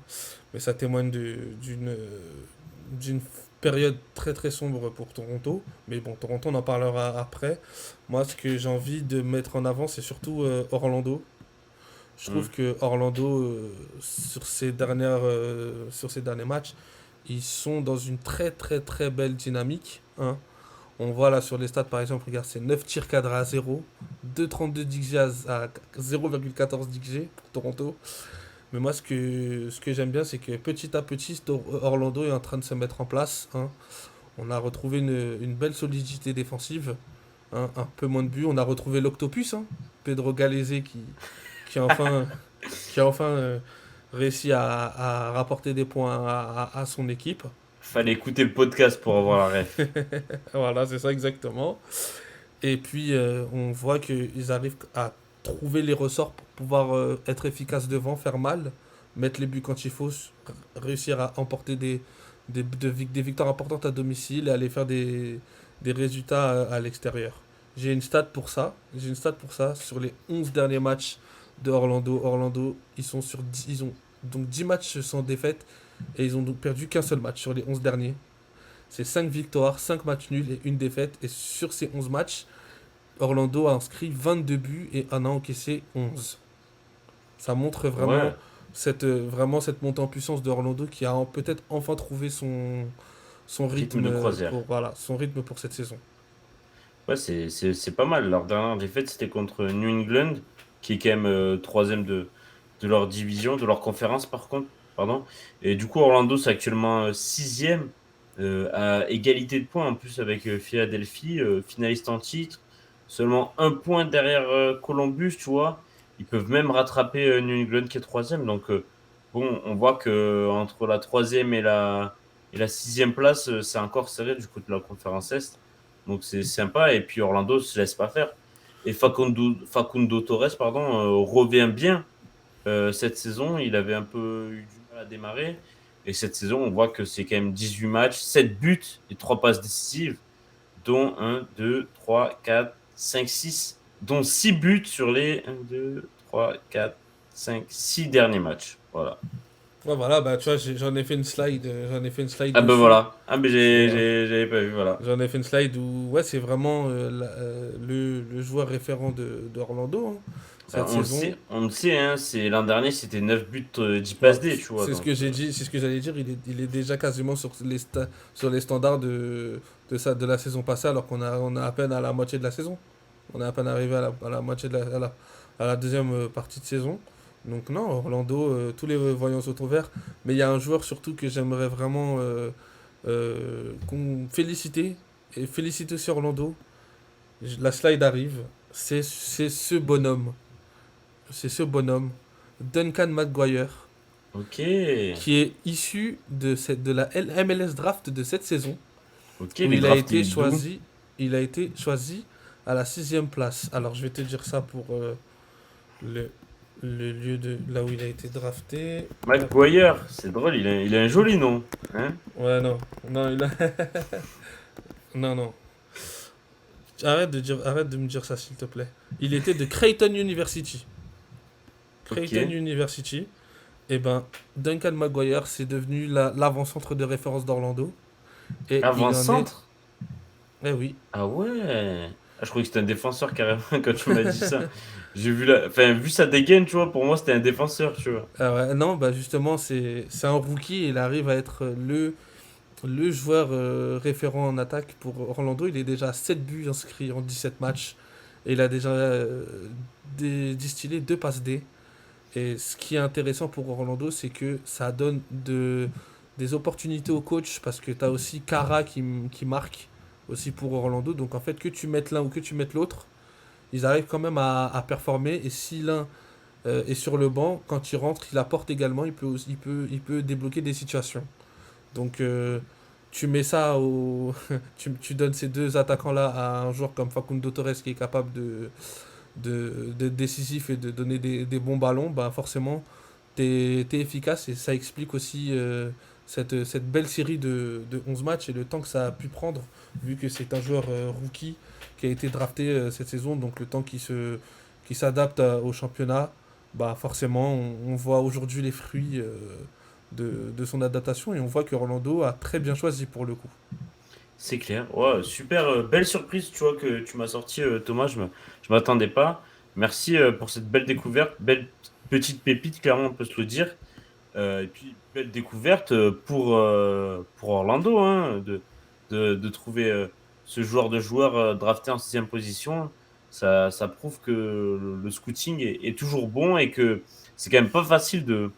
Mais ça témoigne d'une période très très sombre pour Toronto. Mais bon, Toronto, on en parlera après. Moi, ce que j'ai envie de mettre en avant, c'est surtout Orlando. Je Hmm. trouve que Orlando, sur ces derniers matchs, ils sont dans une très très très belle dynamique. Hein. On voit là sur les stats, par exemple, regarde, c'est 9 tirs cadrés à 0, 2,32 d'XG à 0,14 d'XG pour Toronto. Mais moi, ce que j'aime bien, c'est que petit à petit, Orlando est en train de se mettre en place. Hein. On a retrouvé une belle solidité défensive, hein, un peu moins de buts. On a retrouvé l'Octopus, hein, Pedro Galese, qui a enfin, qui a enfin réussi à rapporter des points à son équipe. Fallait écouter le podcast pour avoir la ref. Voilà, c'est ça exactement. Et puis, on voit qu'ils arrivent à trouver les ressorts pour pouvoir être efficaces devant, faire mal, mettre les buts quand il faut, réussir à emporter des victoires importantes à domicile et aller faire des résultats à l'extérieur. J'ai une stat pour ça. J'ai une stat pour ça. Sur les 11 derniers matchs de Orlando, ils ont donc 10 matchs sans défaite et ils ont donc perdu qu'un seul match sur les 11 derniers. C'est 5 victoires, 5 matchs nuls et une défaite. Et sur ces 11 matchs, Orlando a inscrit 22 buts et en a encaissé 11. Ça montre vraiment Ouais. vraiment cette montée en puissance de Orlando qui a peut-être enfin trouvé son Rythme rythme de croisière. son rythme pour cette saison. Ouais, c'est pas mal. Leur dernière défaite, c'était contre New England, qui est quand même troisième de leur division, de leur conférence, par contre. Pardon. Et du coup, Orlando, c'est actuellement sixième, à égalité de points, en plus avec Philadelphie, finaliste en titre. Seulement un point derrière Columbus, tu vois. Ils peuvent même rattraper New England, qui est troisième. Donc, bon, on voit que entre la troisième et la sixième place, c'est encore serré du coup de la conférence Est. Donc c'est sympa. Et puis Orlando se laisse pas faire. Et Facundo Torres, pardon, revient bien cette saison. Il avait un peu eu du mal à démarrer. Et cette saison, on voit que c'est quand même 18 matchs, 7 buts et 3 passes décisives, dont 1, 2, 3, 4, 5, 6, dont 6 buts sur les 1, 2, 3, 4, 5, 6 derniers matchs. Voilà. Ouais, voilà, bah tu vois, j'en ai fait une slide Ah ben dessus. voilà. Ah ben Voilà. j'avais pas vu, voilà. J'en ai fait une slide où, ouais, c'est vraiment le joueur référent de Orlando hein, Bah, cette saison. on le sait, hein, c'est l'an dernier, c'était 9 buts, 10 Ouais, passes D, tu vois. c'est ce Donc, que j'ai dit, c'est ce que j'allais dire. Il est déjà quasiment sur les standards de la saison passée, alors on a à peine à la moitié de la saison. On est à peine arrivé à la moitié à la deuxième partie de saison. Donc non, Orlando, tous les voyants sont ouverts. Mais il y a un joueur surtout que j'aimerais vraiment féliciter. Et féliciter aussi Orlando. La slide arrive. C'est ce bonhomme. C'est ce bonhomme. Duncan McGuire ok, qui est issu de la MLS Draft de cette saison, ok, où les draftés d'où? il a été choisi à la sixième place. Alors je vais te dire ça pour le, le lieu de là où il a été drafté. Hop. McGuire, c'est drôle, il a un joli nom. Hein? Ouais, non, non, non, non. Arrête de me dire ça, s'il te plaît. Il était de Creighton University. Ok. Creighton University. Et ben, Duncan McGuire, c'est devenu l'avant-centre de référence d'Orlando. Et il en est. Avant-centre? Eh oui. Ah ouais. Ah, je croyais que c'était un défenseur carrément quand tu m'as dit ça. Enfin, vu sa dégaine, tu vois, pour moi c'était un défenseur, tu vois. Ah ouais, non, bah justement, c'est un rookie et il arrive à être le joueur référent en attaque pour Orlando. Il est déjà à 7 buts inscrits en 17 matchs et il a déjà distillé 2 passes D. Et ce qui est intéressant pour Orlando, c'est que ça donne des opportunités au coach parce que tu as aussi Kara qui marque aussi pour Orlando. Donc en fait, que tu mettes l'un ou que tu mettes l'autre, ils arrivent quand même à performer. Et si l'un est sur le banc, quand il rentre, il apporte également, il peut débloquer des situations. Donc tu mets ça tu donnes ces deux attaquants-là à un joueur comme Facundo Torres qui est capable d'être décisif et de donner des bons ballons, bah forcément, t'es efficace et ça explique aussi cette belle série de 11 matchs et le temps que ça a pu prendre, vu que c'est un joueur rookie qui a été drafté cette saison, donc le temps qui s'adapte au championnat, bah forcément, on voit aujourd'hui les fruits de son adaptation et on voit que Orlando a très bien choisi pour le coup. C'est clair. Ouais, super belle surprise, tu vois, que tu m'as sorti, Thomas. Je m'attendais pas. Merci pour cette belle découverte, belle petite pépite, clairement, on peut se le dire. Et puis, belle découverte pour Orlando, hein, de trouver ce joueur drafté en sixième position. Ça prouve que le scouting est toujours bon et que c'est quand même pas facile de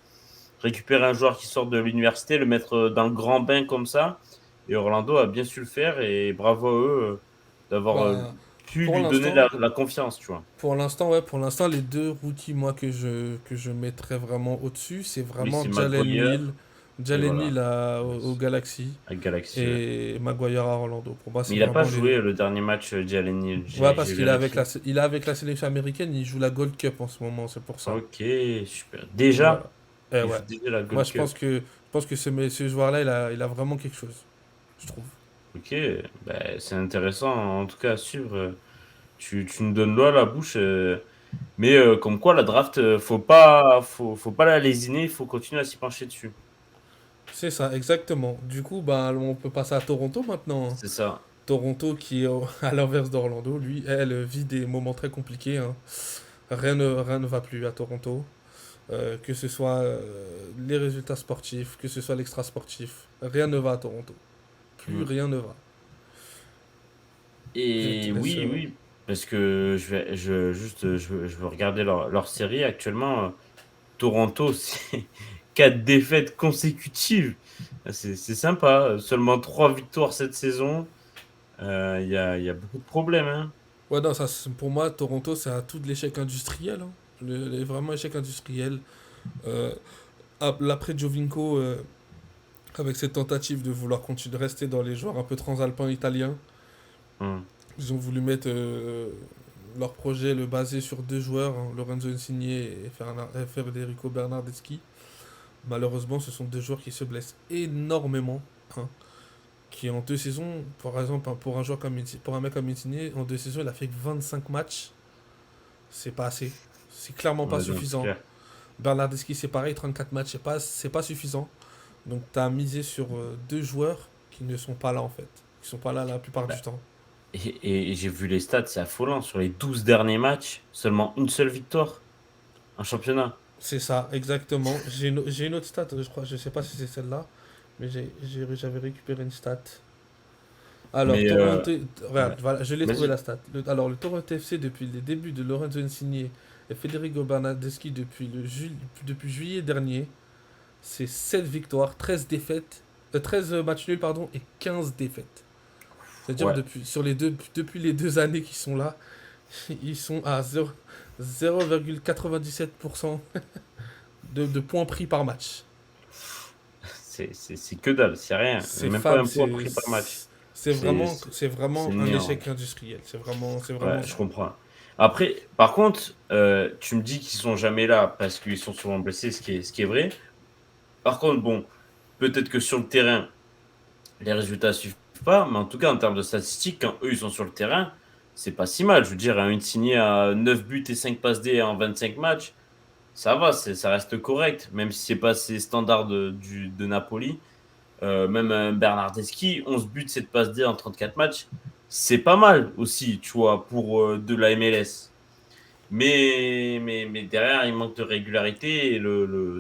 récupérer un joueur qui sort de l'université, le mettre dans le grand bain comme ça. Et Orlando a bien su le faire et bravo à eux d'avoir Bah, pu pour lui donner l'instant, la confiance, tu vois. pour l'instant, les deux rookies, moi, que je mettrais vraiment au-dessus, c'est Oui, vraiment c'est McGuire et Jalen voilà, Neal au Galaxy avec Galaxy. Ouais. et Maguire à Orlando. Pour moi, Mais c'est il n'a pas vraiment les. joué le dernier match Jalen Neal, Ouais, parce j'ai qu'il est vérifié. il est avec la sélection américaine, il joue la Gold Cup en ce moment, c'est pour ça. Ok, super. Déjà, Voilà. Eh il ouais. joue déjà la Moi, Gold Cup. je pense que ce joueur-là, il a vraiment quelque chose, je trouve. Ok, bah, c'est intéressant en tout cas à suivre. Tu nous donnes l'eau à la bouche. Mais comme quoi, la draft, faut pas la lésiner, il faut continuer à s'y pencher dessus. C'est ça, exactement. Du coup, bah, on peut passer à Toronto maintenant, hein. C'est ça. Toronto qui est à l'inverse d'Orlando, lui, elle vit des moments très compliqués, hein. Rien ne va plus à Toronto. que ce soit les résultats sportifs, que ce soit l'extra sportif. Rien ne va à Toronto. Plus Mm. rien ne va. Je te Et laisse. oui, oui, parce que je veux regarder leur série actuellement. Toronto, c'est 4 défaites consécutives. C'est sympa. Seulement 3 victoires cette saison. Il y a beaucoup de problèmes, hein. Ouais, non, ça, pour moi, Toronto, c'est un tout de l'échec industriel, hein. Vraiment échec industriel. Euh, L'après Giovinco, avec cette tentative de vouloir continuer de rester dans les joueurs un peu transalpins italiens, Hum. ils ont voulu mettre leur projet le baser sur deux joueurs, hein, Lorenzo Insigne et Federico Bernardeschi. Malheureusement, ce sont deux joueurs qui se blessent énormément, hein, qui en 2 saisons, par exemple, hein, pour un joueur comme pour un mec comme Insigne, en 2 saisons, il a fait que 25 matchs. C'est pas assez. C'est clairement pas Ouais, non, c'est suffisant. clair. Bernardeschi, c'est pareil, 34 matchs, c'est pas suffisant. Donc, tu as misé sur deux joueurs qui ne sont pas là, en fait. Qui sont pas là la plupart Bah, du temps. et j'ai vu les stats, c'est affolant. Sur les 12 derniers matchs, seulement une seule victoire en championnat. C'est ça, exactement. J'ai une autre stat, je crois, je sais pas si c'est celle-là, mais j'avais récupéré une stat. Alors, Mais Toronto, regarde, ouais. voilà, je l'ai trouvé Vas-y. la stat. Alors, le Toronto FC, depuis les débuts de Lorenzo Insigne et Federico Bernardeschi depuis juillet dernier, c'est 7 victoires, 13 défaites, 13 matchs nuls, pardon, et 15 défaites. C'est-à-dire, Ouais. depuis les 2 années qu'ils sont là, ils sont à 0,97% de points pris par match. C'est que dalle, c'est rien. C'est Même pas fab, un point pris par match. C'est c'est c'est vraiment un néant. échec industriel. C'est Ouais, vraiment je ça. comprends. Après, par contre, tu me dis qu'ils sont jamais là parce qu'ils sont souvent blessés, ce qui est vrai. Par contre, bon, peut-être que sur le terrain, les résultats suivent pas, mais en tout cas, en termes de statistiques, quand eux, ils sont sur le terrain, c'est pas si mal. Je veux dire, un Insigne à 9 buts et 5 passes D en 25 matchs, ça va, ça reste correct, même si c'est pas ces standards de Napoli. Même un Bernardeschi, 11 buts, 7 passes D en 34 matchs, c'est pas mal aussi, tu vois, pour de la MLS. Mais derrière, il manque de régularité et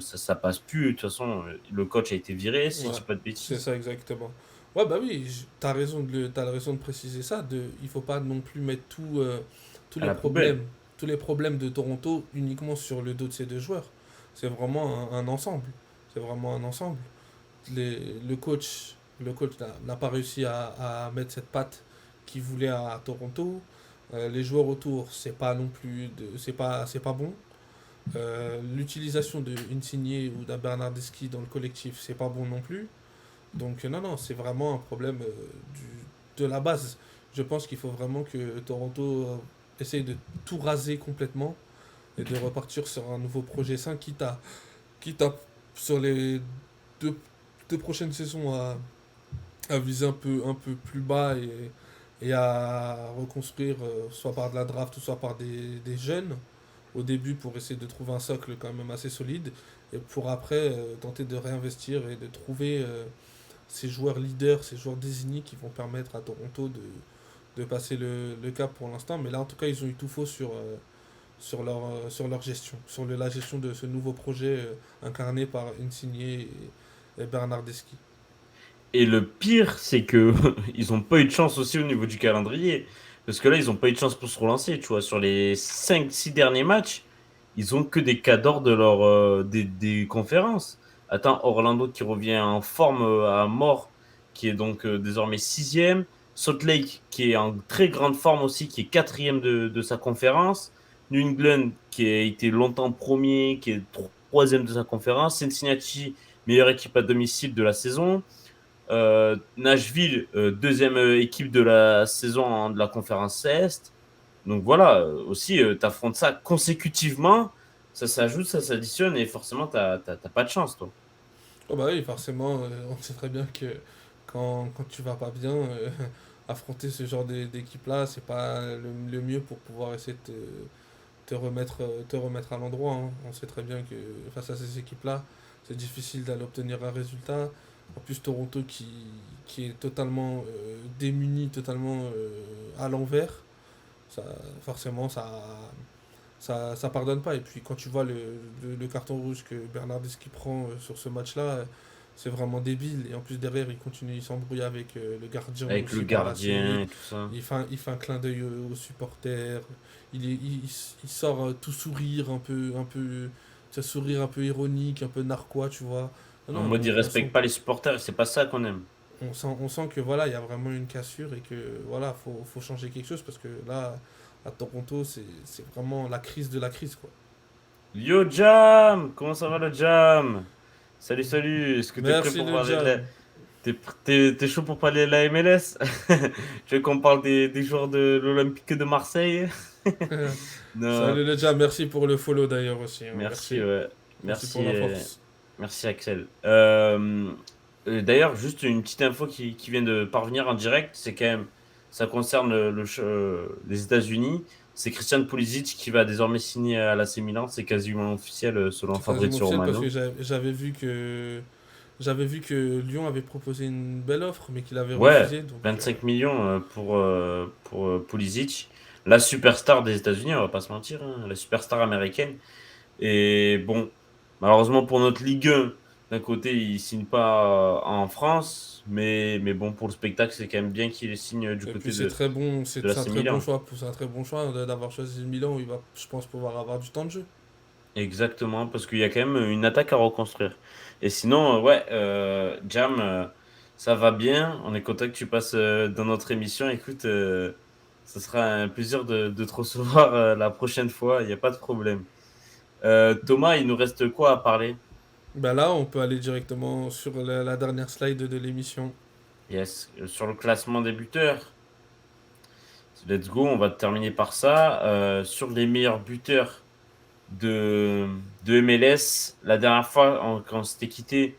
ça passe plus. De toute façon, le coach a été viré, si je Ouais, dis pas de c'est bêtises. ça exactement. Ouais, bah oui, t'as raison de préciser ça. Il faut pas non plus mettre tous À les la poubelle. problèmes, tous les problèmes de Toronto uniquement sur le dos de ces deux joueurs. C'est vraiment un ensemble. C'est vraiment un ensemble. Le coach n'a pas réussi à mettre cette patte qu'il voulait à Toronto. Les joueurs autour, c'est pas bon. L'utilisation de Insigne ou d'un Bernardeschi dans le collectif, c'est pas bon non plus. Donc non, non, c'est vraiment un problème de la base. Je pense qu'il faut vraiment que Toronto essaye de tout raser complètement et de repartir sur un nouveau projet sain, quitte à sur les deux, 2 prochaines saisons à viser un peu plus bas et à reconstruire soit par de la draft ou soit par des jeunes au début pour essayer de trouver un socle quand même assez solide et pour après tenter de réinvestir et de trouver ces joueurs leaders, ces joueurs désignés qui vont permettre à Toronto de passer le cap pour l'instant. Mais là, en tout cas, ils ont eu tout faux sur leur gestion, la gestion de ce nouveau projet incarné par Insigne et Bernardeschi. Et le pire, c'est que ils ont pas eu de chance aussi au niveau du calendrier. Parce que là, ils ont pas eu de chance pour se relancer. Tu vois, sur les 5 6 derniers matchs, ils ont que des cadors des conférences. Attends, Orlando qui revient en forme à mort, qui est donc désormais sixième. Salt Lake qui est en très grande forme aussi, qui est quatrième de sa conférence. New England qui a été longtemps premier, qui est troisième de sa conférence. Cincinnati, meilleure équipe à domicile de la saison. Nashville, deuxième équipe de la saison de la conférence Est. Donc voilà, aussi, tu affrontes ça consécutivement, ça s'ajoute, ça s'additionne et forcément, t'as pas de chance, toi. Oh bah oui, forcément, on sait très bien que quand tu vas pas bien, affronter ce genre d'équipe-là, c'est pas le mieux pour pouvoir essayer de te remettre à l'endroit, hein. On sait très bien que face à ces équipes-là, c'est difficile d'aller obtenir un résultat. En plus, Toronto qui est totalement démuni, totalement à l'envers, ça, forcément, ça pardonne pas. Et puis quand tu vois le carton rouge que Bernardeschi prend sur ce match-là, c'est vraiment débile. Et en plus derrière, il continue, il s'embrouille avec le gardien avec le aussi par la gardien suite. et tout ça. Il fait un clin d'œil aux supporters. Il sort tout sourire, ce sourire un peu ironique, un peu narquois, tu vois. Non, En non, mode, il on sent, respecte pas les supporters, c'est pas ça qu'on aime. on sent que voilà, il y a vraiment une cassure et que voilà, faut changer quelque chose parce que là, à Toronto, c'est vraiment la crise de la crise, quoi. Yo Jam! Comment ça va le Jam? Salut, salut! Est-ce que t'es prêt Merci pour le parler de la... jam. T'es chaud pour parler de la MLS? Tu veux qu'on parle des joueurs de l'Olympique de Marseille? Non, Salut le jam, merci pour le follow d'ailleurs aussi, hein. merci, Merci. ouais. Merci pour Merci, la force. merci Axel. D'ailleurs, juste une petite info qui vient de parvenir en direct, c'est quand même, ça concerne les États-Unis. C'est Christian Pulisic qui va désormais signer à l'AC Milan. C'est quasiment officiel selon C'est quasiment Fabrizio officiel parce que Romano. j'avais vu que Lyon avait proposé une belle offre mais qu'il avait Ouais, refusé donc 25 millions pour Pulisic, la superstar des États-Unis, on va pas se mentir, hein, la superstar américaine. Et bon, malheureusement pour notre Ligue 1, d'un côté, il signe pas en France, mais bon, pour le spectacle, c'est quand même bien qu'il signe du et puis côté c'est très bon, de c'est un l'AC très bon Milan. choix, c'est un très bon choix d'avoir choisi le Milan où il va, je pense, pouvoir avoir du temps de jeu. Exactement, parce qu'il y a quand même une attaque à reconstruire. Et sinon, ouais, Jam, ça va bien. On est content que tu passes dans notre émission. Écoute, ce sera un plaisir de te recevoir la prochaine fois. Il n'y a pas de problème. Thomas, il nous reste quoi à parler? Bah là, on peut aller directement sur la dernière slide de l'émission. Yes, sur le classement des buteurs. Let's go, on va terminer par ça. Sur les meilleurs buteurs de, de MLS, la dernière fois, quand on s'était quitté,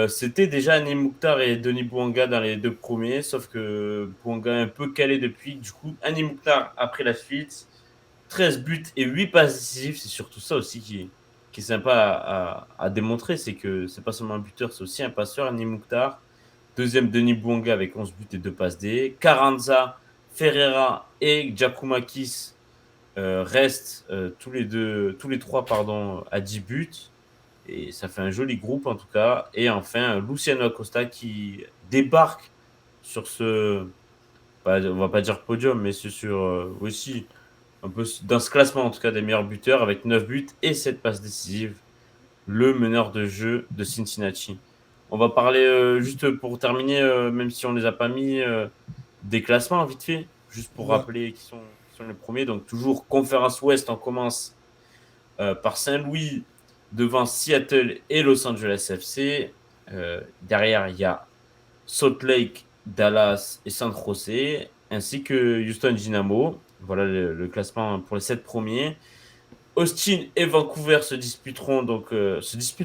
c'était déjà Annie Mouktar et Denis Bouanga dans les deux premiers, sauf que Bouanga est un peu calé depuis. Du coup, Annie Mouktar a pris la suite. 13 buts et 8 passes décisives. C'est surtout ça aussi qui est sympa à démontrer. C'est que c'est pas seulement un buteur, c'est aussi un passeur, Annie Mouktar. Deuxième, Denis Bouanga avec 11 buts et 2 passes D. Carranza, Ferreira et Giacomakis restent tous les trois pardon, à 10 buts. Et ça fait un joli groupe en tout cas. Et enfin, Luciano Acosta qui débarque sur on va pas dire podium, mais c'est sur aussi un peu dans ce classement en tout cas des meilleurs buteurs avec 9 buts et 7 passes décisives. Le meneur de jeu de Cincinnati. On va parler juste pour terminer, même si on les a pas mis, des classements vite fait, juste pour Bah, rappeler qui sont les premiers. Donc toujours Conférence Ouest, on commence par Saint-Louis devant Seattle et Los Angeles FC. Derrière, il y a Salt Lake, Dallas et San Jose, ainsi que Houston Dynamo. Voilà le classement pour les 7 premiers. Austin et Vancouver se disputent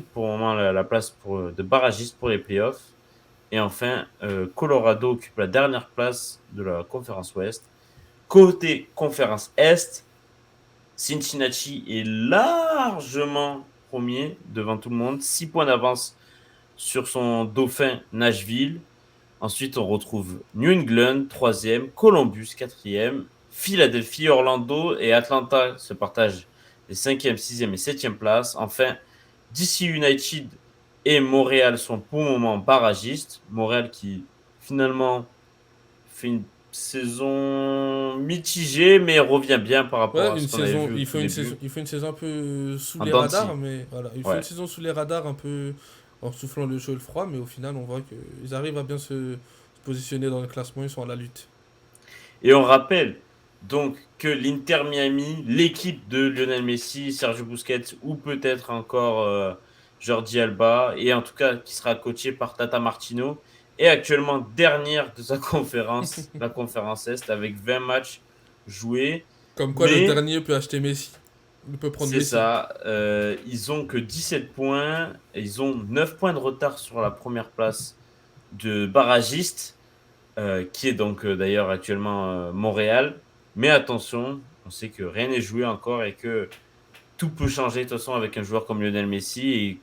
pour le moment la place de barragiste pour les playoffs. Et enfin, Colorado occupe la dernière place de la conférence Ouest. Côté conférence Est, Cincinnati est largement premier devant tout le monde, 6 points d'avance sur son dauphin Nashville. Ensuite, on retrouve New England, troisième, Columbus, quatrième, Philadelphie, Orlando et Atlanta se partagent les cinquième, sixième et septième places. Enfin, DC United et Montréal sont pour le moment barragistes. Montréal qui finalement fait une saison mitigée, mais revient bien par rapport ouais, à une ce qu'on avait saison, vu au tout début. il fait une saison un peu sous En les dents de radars, scie. mais voilà, il fait une Ouais. saison sous les radars un peu en soufflant le chaud et le froid, mais au final, on voit qu'ils arrivent à bien se positionner dans le classement, ils sont à la lutte. Et on rappelle donc que l'Inter Miami, l'équipe de Lionel Messi, Sergio Busquets ou peut-être encore Jordi Alba, et en tout cas qui sera coaché par Tata Martino, est actuellement dernière de sa conférence, la conférence Est, avec 20 matchs joués. Comme quoi, le Mais dernier peut acheter Messi. Il peut prendre c'est Messi. ça, ils ont que 17 points, et ils ont 9 points de retard sur la première place de barragiste qui est donc d'ailleurs actuellement Montréal. Mais attention, on sait que rien n'est joué encore et que tout peut changer de toute façon avec un joueur comme Lionel Messi.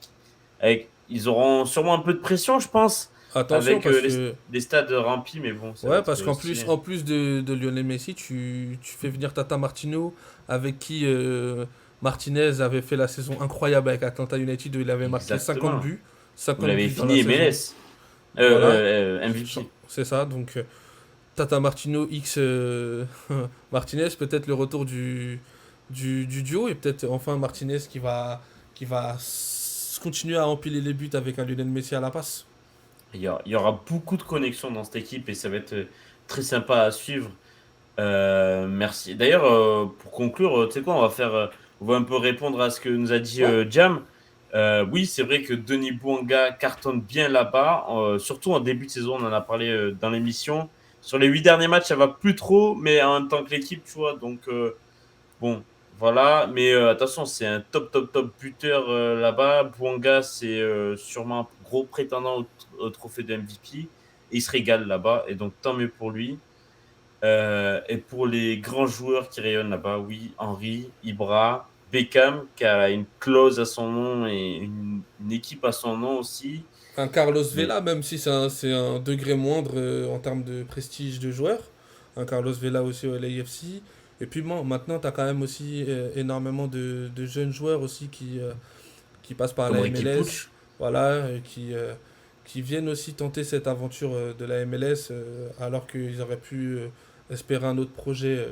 Ils auront sûrement un peu de pression, je pense, Attention, avec parce que les stades remplis, mais bon, ça va ouais, être parce qu'en plus, stylé. en plus de Lionel Messi, tu fais venir Tata Martino, avec qui Martinez avait fait la saison incroyable avec Atlanta United, où il avait marqué 50 Exactement. buts. Vous 50 l'avez buts dans la fini saison. MLS. Voilà, MVP. c'est ça. Donc, Tata Martino X Martinez, peut-être le retour du duo, et peut-être enfin Martinez qui va continuer à empiler les buts avec un Lionel Messi à la passe. Il y aura beaucoup de connexions dans cette équipe et ça va être très sympa à suivre. Merci. D'ailleurs, pour conclure, tu sais quoi, on va un peu répondre à ce que nous a dit Ouais, Jam. Oui, c'est vrai que Denis Bouanga cartonne bien là-bas, surtout en début de saison, on en a parlé dans l'émission. Sur les 8 derniers matchs, ça va plus trop, mais en même temps que l'équipe, tu vois. Donc, bon, voilà. Mais attention, c'est un top, top, top buteur là-bas. Bouanga, c'est sûrement un gros prétendant au trophée de MVP. Et il se régale là-bas, et donc tant mieux pour lui. Et pour les grands joueurs qui rayonnent là-bas, oui, Henry, Ibra, Beckham, qui a une clause à son nom et une équipe à son nom aussi. un Carlos Mais Vela, même si c'est un degré moindre en termes de prestige de joueur. Un Carlos Vela aussi au LAFC. Et puis bon, maintenant, tu as quand même aussi énormément de jeunes joueurs aussi qui passent par comme la Ricky MLS. Puig, Voilà, qui viennent aussi tenter cette aventure de la MLS alors qu'ils auraient pu espérer un autre projet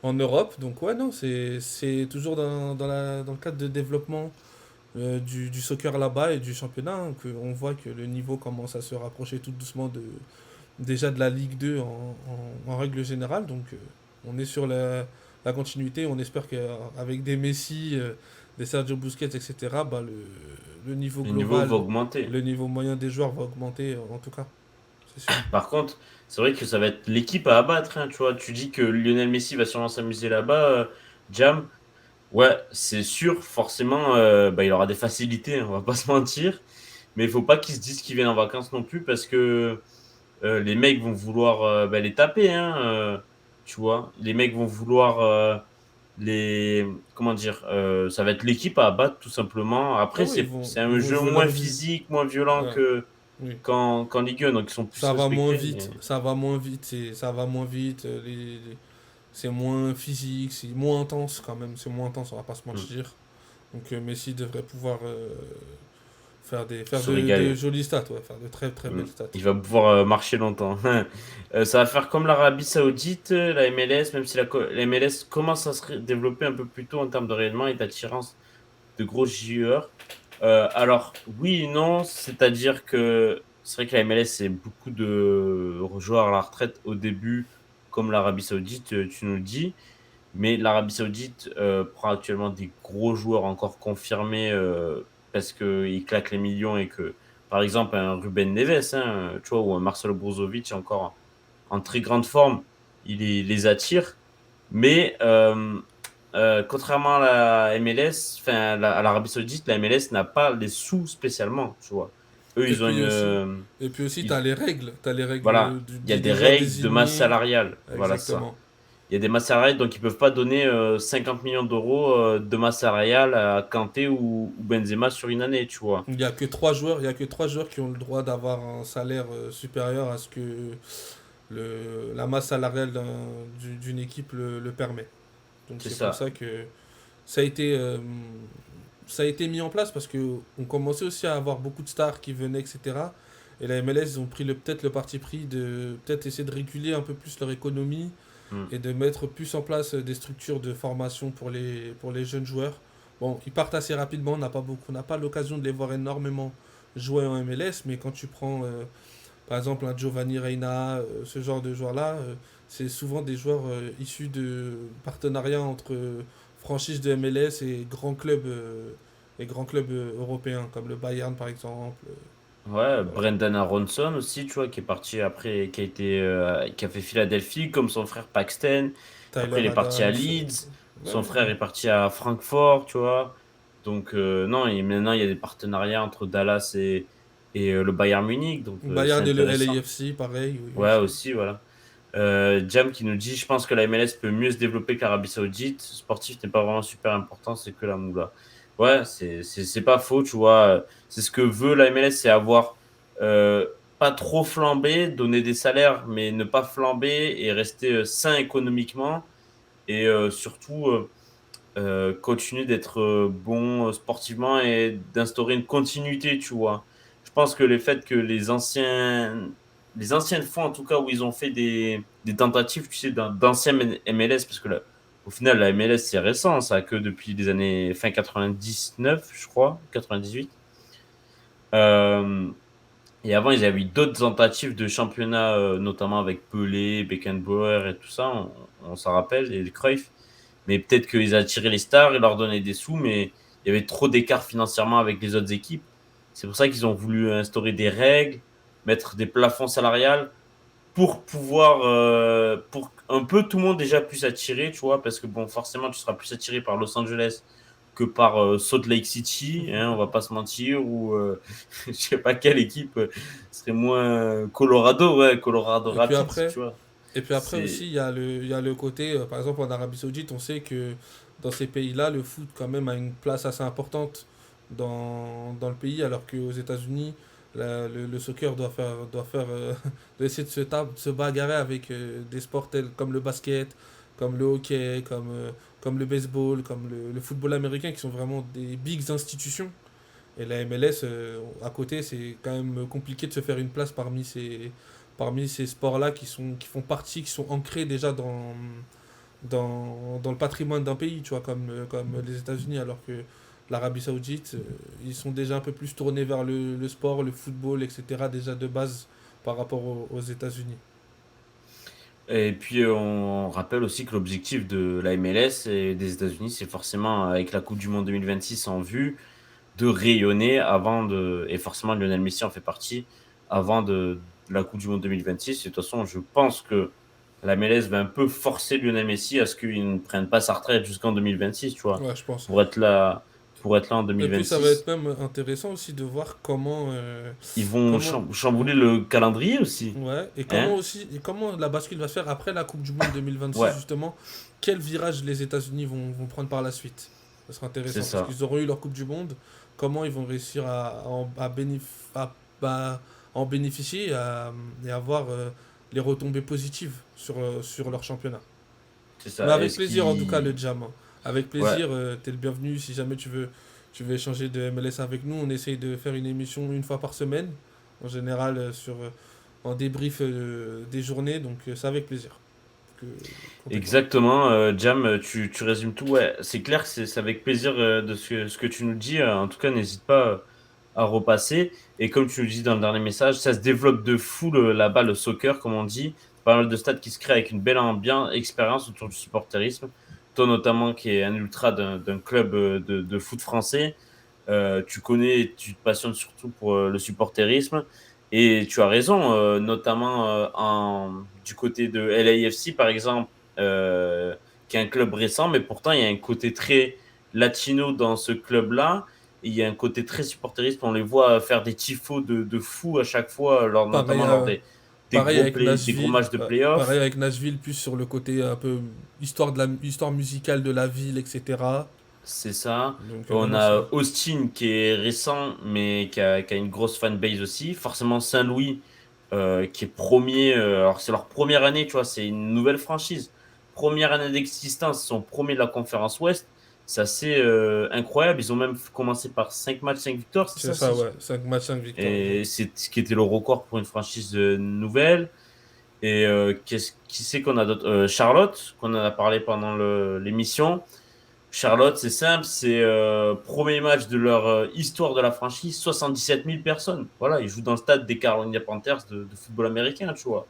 en Europe. Donc ouais, non, c'est toujours dans le cadre de développement du soccer là-bas et du championnat, hein, qu'on voit que le niveau commence à se rapprocher tout doucement déjà de la Ligue 2 en règle générale. Donc on est sur la continuité. On espère qu'avec des Messi, des Sergio Busquets, etc., bah, le niveau le niveau va global, augmenter. le niveau moyen des joueurs va augmenter en tout cas. C'est sûr. Par contre, c'est vrai que ça va être l'équipe à abattre, hein, tu vois. Tu dis que Lionel Messi va sûrement s'amuser là-bas, Jam. Ouais, c'est sûr, forcément, bah, il aura des facilités, hein, on va pas se mentir. Mais il faut pas qu'ils se disent qu'ils viennent en vacances non plus parce que les mecs vont vouloir bah, les taper, hein, tu vois. Les mecs vont vouloir les. Comment dire ça va être l'équipe à abattre tout simplement. Ah Après, oui, c'est ils un vont jeu jouer moins leur vie. physique, moins violent Ouais, oui. qu'en Ligue 1, donc ils sont plus Ça va moins respectés. vite, ça va moins vite, ça va moins vite, c'est moins physique, c'est moins intense quand même, c'est moins intense, on va pas se Hmm. mentir. Donc Messi devrait pouvoir faire Se de régaler. jolis stats, ouais, faire de très très Hmm. belles stats. Il va pouvoir marcher longtemps. Ça va faire comme l'Arabie Saoudite, la MLS, même si la MLS commence à se développer un peu plus tôt en termes de rayonnement et d'attirance de gros joueurs. Alors, oui et non, c'est-à-dire que c'est vrai que la MLS, c'est beaucoup de joueurs à la retraite au début, comme l'Arabie Saoudite, tu nous le dis. Mais l'Arabie Saoudite prend actuellement des gros joueurs encore confirmés parce qu'ils claquent les millions et que, par exemple, un Ruben Neves, hein, tu vois, ou un Marcelo Brozovic encore en très grande forme, il les attire. Mais contrairement à la MLS, enfin à l'Arabie Saoudite, la MLS n'a pas les sous spécialement, tu vois. Eux, Et ils ont puis une, aussi, et puis aussi ils- t'as les règles voilà, il y a des des joueurs règles de masse désignés, salariale, voilà ça. exactement. Il y a des masses salariales, donc ils peuvent pas donner 50 millions d'euros de masse salariale à Kanté ou Benzema sur une année, tu vois. Il y a que trois joueurs qui ont le droit d'avoir un salaire supérieur à ce que la masse salariale d'une équipe le permet. Donc C'est c'est pour ça. ça que ça a été, euh, ça a été mis en place parce que on commençait aussi à avoir beaucoup de stars qui venaient, etc. Et la MLS, ils ont pris peut-être le parti pris de peut-être essayer de réguler un peu plus leur économie Mm. et de mettre plus en place des structures de formation pour les jeunes joueurs. Bon, ils partent assez rapidement, on n'a pas l'occasion de les voir énormément jouer en MLS, mais quand tu prends par exemple un Giovanni Reina, ce genre de joueurs-là, c'est souvent des joueurs issus de partenariats entre franchises de MLS et grands clubs européens, comme le Bayern par exemple. Ouais, Voilà. Brendan Aronson aussi, tu vois, qui est parti après, qui a fait Philadelphie, comme son frère Paxton. Après, Tyler il est parti à Adams. Leeds. Ouais, Son frère est parti à Francfort, tu vois. Donc, non, et maintenant, il y a des partenariats entre Dallas et le Bayern Munich. Donc, c'est Bayern et le intéressant. LAFC, pareil, oui, Ouais, aussi. aussi, voilà. Jam qui nous dit, je pense que la MLS peut mieux se développer que l'Arabie Saoudite. Sportif n'est pas vraiment super important, c'est que la moula. Ouais, c'est pas faux, tu vois. C'est ce que veut la MLS, c'est avoir. euh, pas trop flamber, donner des salaires, mais ne pas flamber et rester sain économiquement et surtout continuer d'être bon sportivement et d'instaurer une continuité, tu vois. Je pense que les faits que les anciennes fois en tout cas où ils ont fait des tentatives, tu sais, d'anciens MLS, parce que là, au final, la MLS c'est récent, ça a que depuis les années fin 99, je crois, 98. Euh, et avant, ils avaient eu d'autres tentatives de championnat, notamment avec Pelé, Beckenbauer et tout ça, on s'en rappelle, et Cruyff. Mais peut-être qu'ils attiraient les stars et leur donnaient des sous, mais il y avait trop d'écart financièrement avec les autres équipes. C'est pour ça qu'ils ont voulu instaurer des règles, mettre des plafonds salariales pour pouvoir, pour un peu tout le monde déjà puisse attirer, tu vois, parce que bon, forcément, tu seras plus attiré par Los Angeles que par Salt Lake City, hein, on va pas se mentir, ou je sais pas quelle équipe serait moins Colorado, ouais, Colorado Et puis Rapids, après, tu vois. et puis après aussi, C'est il y a le côté, par exemple en Arabie Saoudite, on sait que dans ces pays-là, le foot quand même a une place assez importante dans le pays, alors qu'aux États-Unis, le soccer doit faire doit essayer de se bagarrer avec des sports tels comme le basket, comme le hockey, comme le baseball, comme le football américain, qui sont vraiment des bigs institutions. Et la MLS, à côté, c'est quand même compliqué de se faire une place parmi ces sports-là qui font partie, qui sont ancrés déjà dans le patrimoine d'un pays, tu vois, comme les États-Unis, alors que l'Arabie Saoudite, ils sont déjà un peu plus tournés vers le sport, le football, etc., déjà de base par rapport aux États-Unis. Et puis, on rappelle aussi que l'objectif de la MLS et des États-Unis, c'est forcément, avec la Coupe du Monde 2026 en vue, de rayonner avant de. Et forcément, Lionel Messi en fait partie avant de la Coupe du Monde 2026. Et de toute façon, je pense que la MLS va un peu forcer Lionel Messi à ce qu'il ne prenne pas sa retraite jusqu'en 2026, tu vois, Ouais, je pense. pour être là, pour être là en Et puis ça va être 2026. même intéressant aussi de voir Ils vont comment, chambouler le calendrier aussi. ouais, Hein? et comment la bascule va se faire après la Coupe du Monde 2026, Ouais, justement. Quel virage les États-Unis vont prendre par la suite? Ça sera c'est intéressant parce ça. qu'ils auront eu leur Coupe du Monde. Comment ils vont réussir à en bénéficier et à avoir les retombées positives sur leur championnat. C'est Mais ça. avec Est-ce plaisir, en tout cas, le qui. Jam, hein. Avec Ouais, plaisir, t'es le bienvenu. Si jamais tu veux échanger de MLS avec nous, on essaye de faire une émission une fois par semaine. En général, en débrief des journées. Donc, c'est avec plaisir que, qu'on te parle. exactement. Jam, tu résumes tout. Ouais, c'est clair, c'est avec plaisir de ce que tu nous dis. En tout cas, n'hésite pas à repasser. Et comme tu nous dis dans le dernier message, ça se développe de fou là-bas, le soccer, comme on dit. Pas mal de stades qui se créent avec une belle ambiance, expérience autour du supporterisme. Toi, notamment, qui est un ultra d'un club de foot français, tu connais, tu te passionnes surtout pour le supporterisme. Et tu as raison, notamment du côté de LAFC, par exemple, qui est un club récent, mais pourtant, il y a un côté très latino dans ce club-là. Et il y a un côté très supporteriste. On les voit faire des tifos de fou à chaque fois, Pareil, notamment lors pareil avec des gros Nashville. matchs de Pareil playoffs. avec Nashville, plus sur le côté un peu histoire musicale de la ville, etc. C'est ça. Donc, On non, c'est. a Austin qui est récent, mais qui a une grosse fanbase aussi. Forcément, Saint-Louis, qui est premier. Alors, c'est leur première année, tu vois, c'est une nouvelle franchise. Première année d'existence, ils sont premiers de la conférence Ouest. C'est assez incroyable. Ils ont même commencé par 5 matchs, 5 victoires, c'est C'est ça, ça, si ouais. 5 matchs, 5 victoires, et exact. c'est ce qui était le record pour une franchise nouvelle. Et qui c'est qu'on a d'autres Charlotte, qu'on en a parlé pendant l'émission. Charlotte, c'est simple, c'est premier match de leur histoire de la franchise, 77 000 personnes. Voilà, ils jouent dans le stade des Carolina Panthers de football américain, tu vois.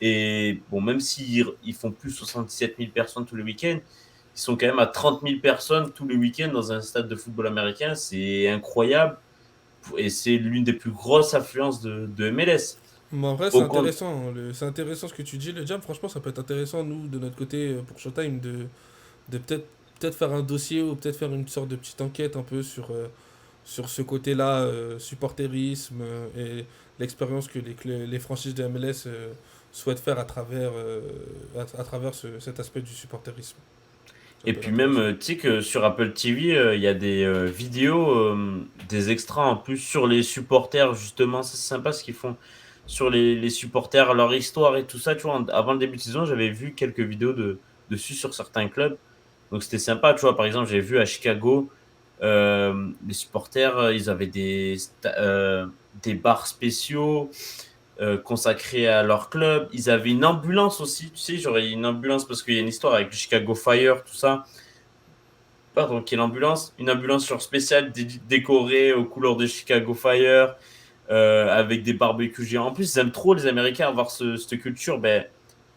Et bon, même s'ils ils font plus 77 000 personnes tous les week-ends, ils sont quand même à 30 000 personnes tous les week-ends dans un stade de football américain. C'est incroyable. Et c'est l'une des plus grosses affluences de MLS. Mais en vrai, c'est Au compte, intéressant, hein. C'est intéressant ce que tu dis, le jam. Franchement, ça peut être intéressant, nous, de notre côté, pour Showtime, de peut-être faire un dossier ou peut-être faire une sorte de petite enquête un peu sur ce côté-là, supporterisme et l'expérience que les franchises de MLS souhaitent faire à travers cet aspect du supporterisme. Ça Et peut être puis même, intéressant. tu sais que sur Apple TV, il y a des vidéos, des extras en plus sur les supporters, justement. Ça, c'est sympa ce qu'ils font sur les supporters, leur histoire et tout ça. Tu vois, avant le début de saison, j'avais vu quelques vidéos dessus sur certains clubs. Donc c'était sympa, tu vois. Par exemple, j'ai vu à Chicago, les supporters, ils avaient des bars spéciaux consacrés à leur club. Ils avaient une ambulance aussi, tu sais, j'aurais une ambulance parce qu'il y a une histoire avec le Chicago Fire, tout ça. Pardon, qui est l'ambulance. Une ambulance sur spéciale décorée aux couleurs de Chicago Fire, avec des barbecues géants. En plus, ils aiment trop les Américains avoir cette culture, ben,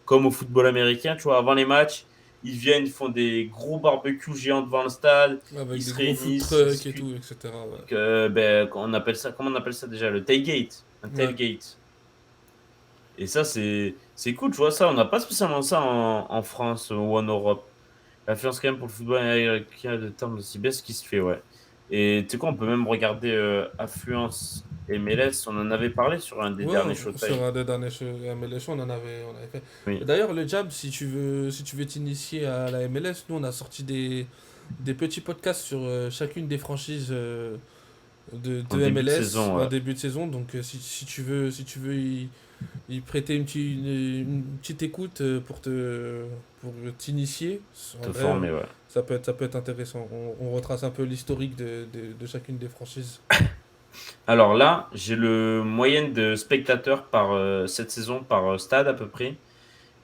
comme au football américain, tu vois, avant les matchs, ils viennent, ils font des gros barbecues géants devant le stade, ils Avec des se gros food réunissent, ils trucks et discutent. tout, etc. Ouais. Ben, on appelle ça, comment on appelle ça déjà? Le tailgate. Un Ouais. tailgate. Et ça, c'est cool, tu vois, ça, on n'a pas spécialement ça en France ou en Europe. L'influence quand même pour le football américain de termes de CBS qui se fait, ouais. Et tu sais quoi, on peut même regarder Affluence MLS, on en avait parlé sur un des Ouais, derniers sur Showtime. un des derniers MLS, on avait fait. Et Oui, d'ailleurs, le Jab, si tu veux t'initier à la MLS, nous on a sorti des petits podcasts sur chacune des franchises en de début de MLS saison, en ouais. début de saison. Donc si tu veux y prêter une petite écoute pour t'initier, en Te vrai, former, ouais. ça peut être intéressant. On retrace un peu l'historique de chacune des franchises. Alors là, j'ai le moyenne de spectateurs par cette saison par stade à peu près.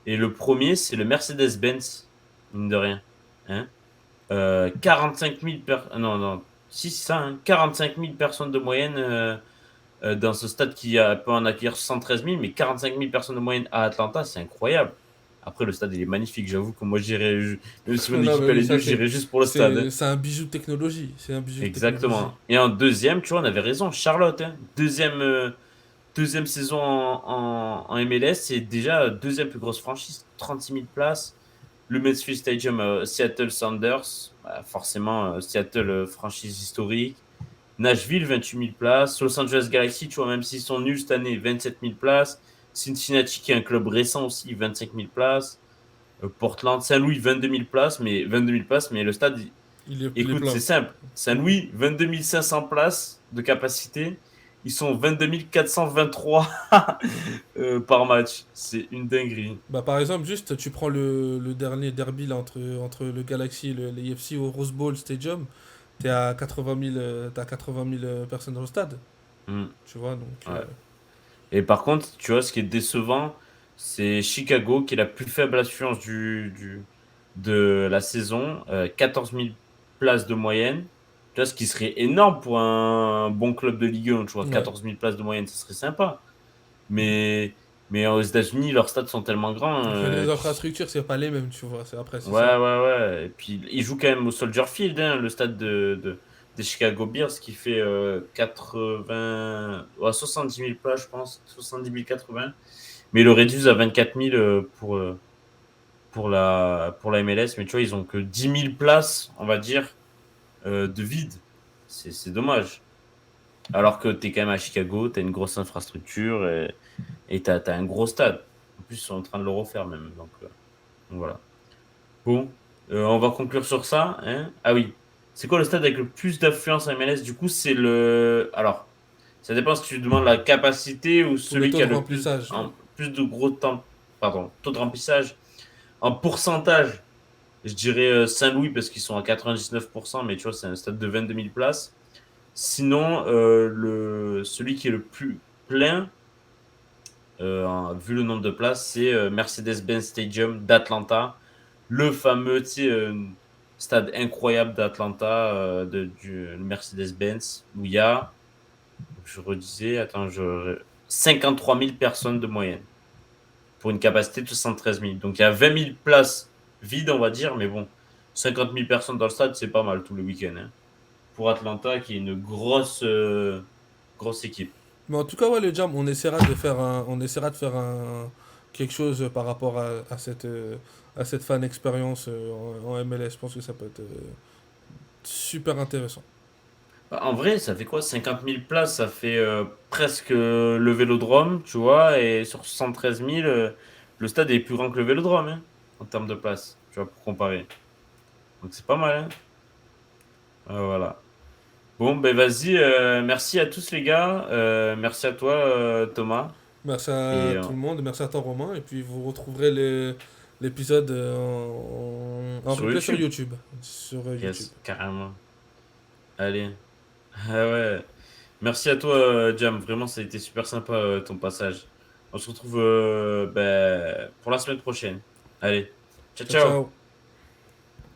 Et le premier, c'est le Mercedes-Benz, mine de rien. Hein 45 000 non, non, si, c'est ça, hein, 45 000 personnes de moyenne dans ce stade qui peut en accueillir 113 000, mais 45 000 personnes de moyenne à Atlanta, c'est incroyable. Après, le stade, il est magnifique. J'avoue que moi, même si mon Non, mais équipe, elle oui, est ça nulle, c'est j'irai juste pour le stade. Hein. c'est un bijou de technologie. C'est un bijou de technologie. Exactement. Et en deuxième, tu vois, on avait raison. Charlotte, hein, deuxième saison en MLS, c'est déjà deuxième plus grosse franchise, 36 000 places. Le Memphis Stadium, Seattle Sounders, bah, forcément, Seattle, franchise historique. Nashville, 28 000 places. Los Angeles Galaxy, tu vois, même s'ils sont nuls cette année, 27 000 places. Cincinnati, qui est un club récent aussi, 25 000 places. Portland, Saint-Louis, 22 000 places, mais le stade, Il est écoute, c'est plein. simple. Saint-Louis, 22 500 places de capacité. Ils sont 22 423 par match. C'est une dinguerie. Bah, par exemple, juste, tu prends le dernier derby là, entre le Galaxy et le l'AFC au Rose Bowl Stadium, t'as 80 000 personnes dans le stade. Mm, Tu vois, donc. ouais. Et par contre, tu vois, ce qui est décevant, c'est Chicago qui est la plus faible affluence de la saison. 14 000 places de moyenne. Tu vois, ce qui serait énorme pour un bon club de Ligue 1. Tu vois, Ouais. 14 000 places de moyenne, ce serait sympa. Mais, mais aux États-Unis, leurs stades sont tellement grands. Après, les infrastructures, c'est pas les mêmes, tu vois. C'est Ouais, ça. ouais, ouais. Et puis, ils jouent quand même au Soldier Field, hein, le stade des Chicago Bears, qui fait 80, ouais, 70 000 places, je pense. 70 000, 80. Mais ils le réduisent à 24 000 pour la MLS. Mais tu vois, ils ont que 10 000 places, on va dire, de vide. C'est dommage. Alors que tu es quand même à Chicago, tu as une grosse infrastructure et tu as un gros stade. En plus, ils sont en train de le refaire même. Donc voilà. Bon, on va conclure sur ça. Hein. Ah oui. C'est quoi le stade avec le plus d'affluence en MLS? Du coup, c'est le. Alors, ça dépend si tu demandes la capacité ou Ou le celui taux qui a de le remplissage. plus de gros temps. Pardon, taux de remplissage. En pourcentage, je dirais Saint-Louis parce qu'ils sont à 99%, mais tu vois, c'est un stade de 22 000 places. Sinon, celui qui est le plus plein, vu le nombre de places, c'est Mercedes-Benz Stadium d'Atlanta, le fameux, tu sais, stade incroyable d'Atlanta, du Mercedes-Benz, où il y a, je redisais, attends, 53 000 personnes de moyenne, pour une capacité de 73 000. Donc il y a 20 000 places vides, on va dire, mais bon, 50 000 personnes dans le stade, c'est pas mal tous les week-ends. Hein. Pour Atlanta, qui est une grosse équipe. Mais en tout cas, ouais, le Jam, on essaiera de faire quelque chose par rapport à cette fan expérience en MLS. Je pense que ça peut être super intéressant. Bah, en vrai, ça fait quoi? 50 000 places, ça fait presque le Vélodrome, tu vois, et sur 73 000, le stade est plus grand que le Vélodrome, hein, en termes de places, tu vois, pour comparer. Donc c'est pas mal, hein. Voilà. Bon, ben vas-y, merci à tous les gars. Merci à toi, Thomas. Merci Et à tout le monde, merci à toi Romain, et puis vous retrouverai l'épisode en sur replay sur YouTube. YouTube. Sur YouTube. Yes, carrément. Allez. Ah ouais. Merci à toi, Jam. Vraiment, ça a été super sympa, ton passage. On se retrouve ben, pour la semaine prochaine. Allez. Ciao, Ciao, ciao. ciao.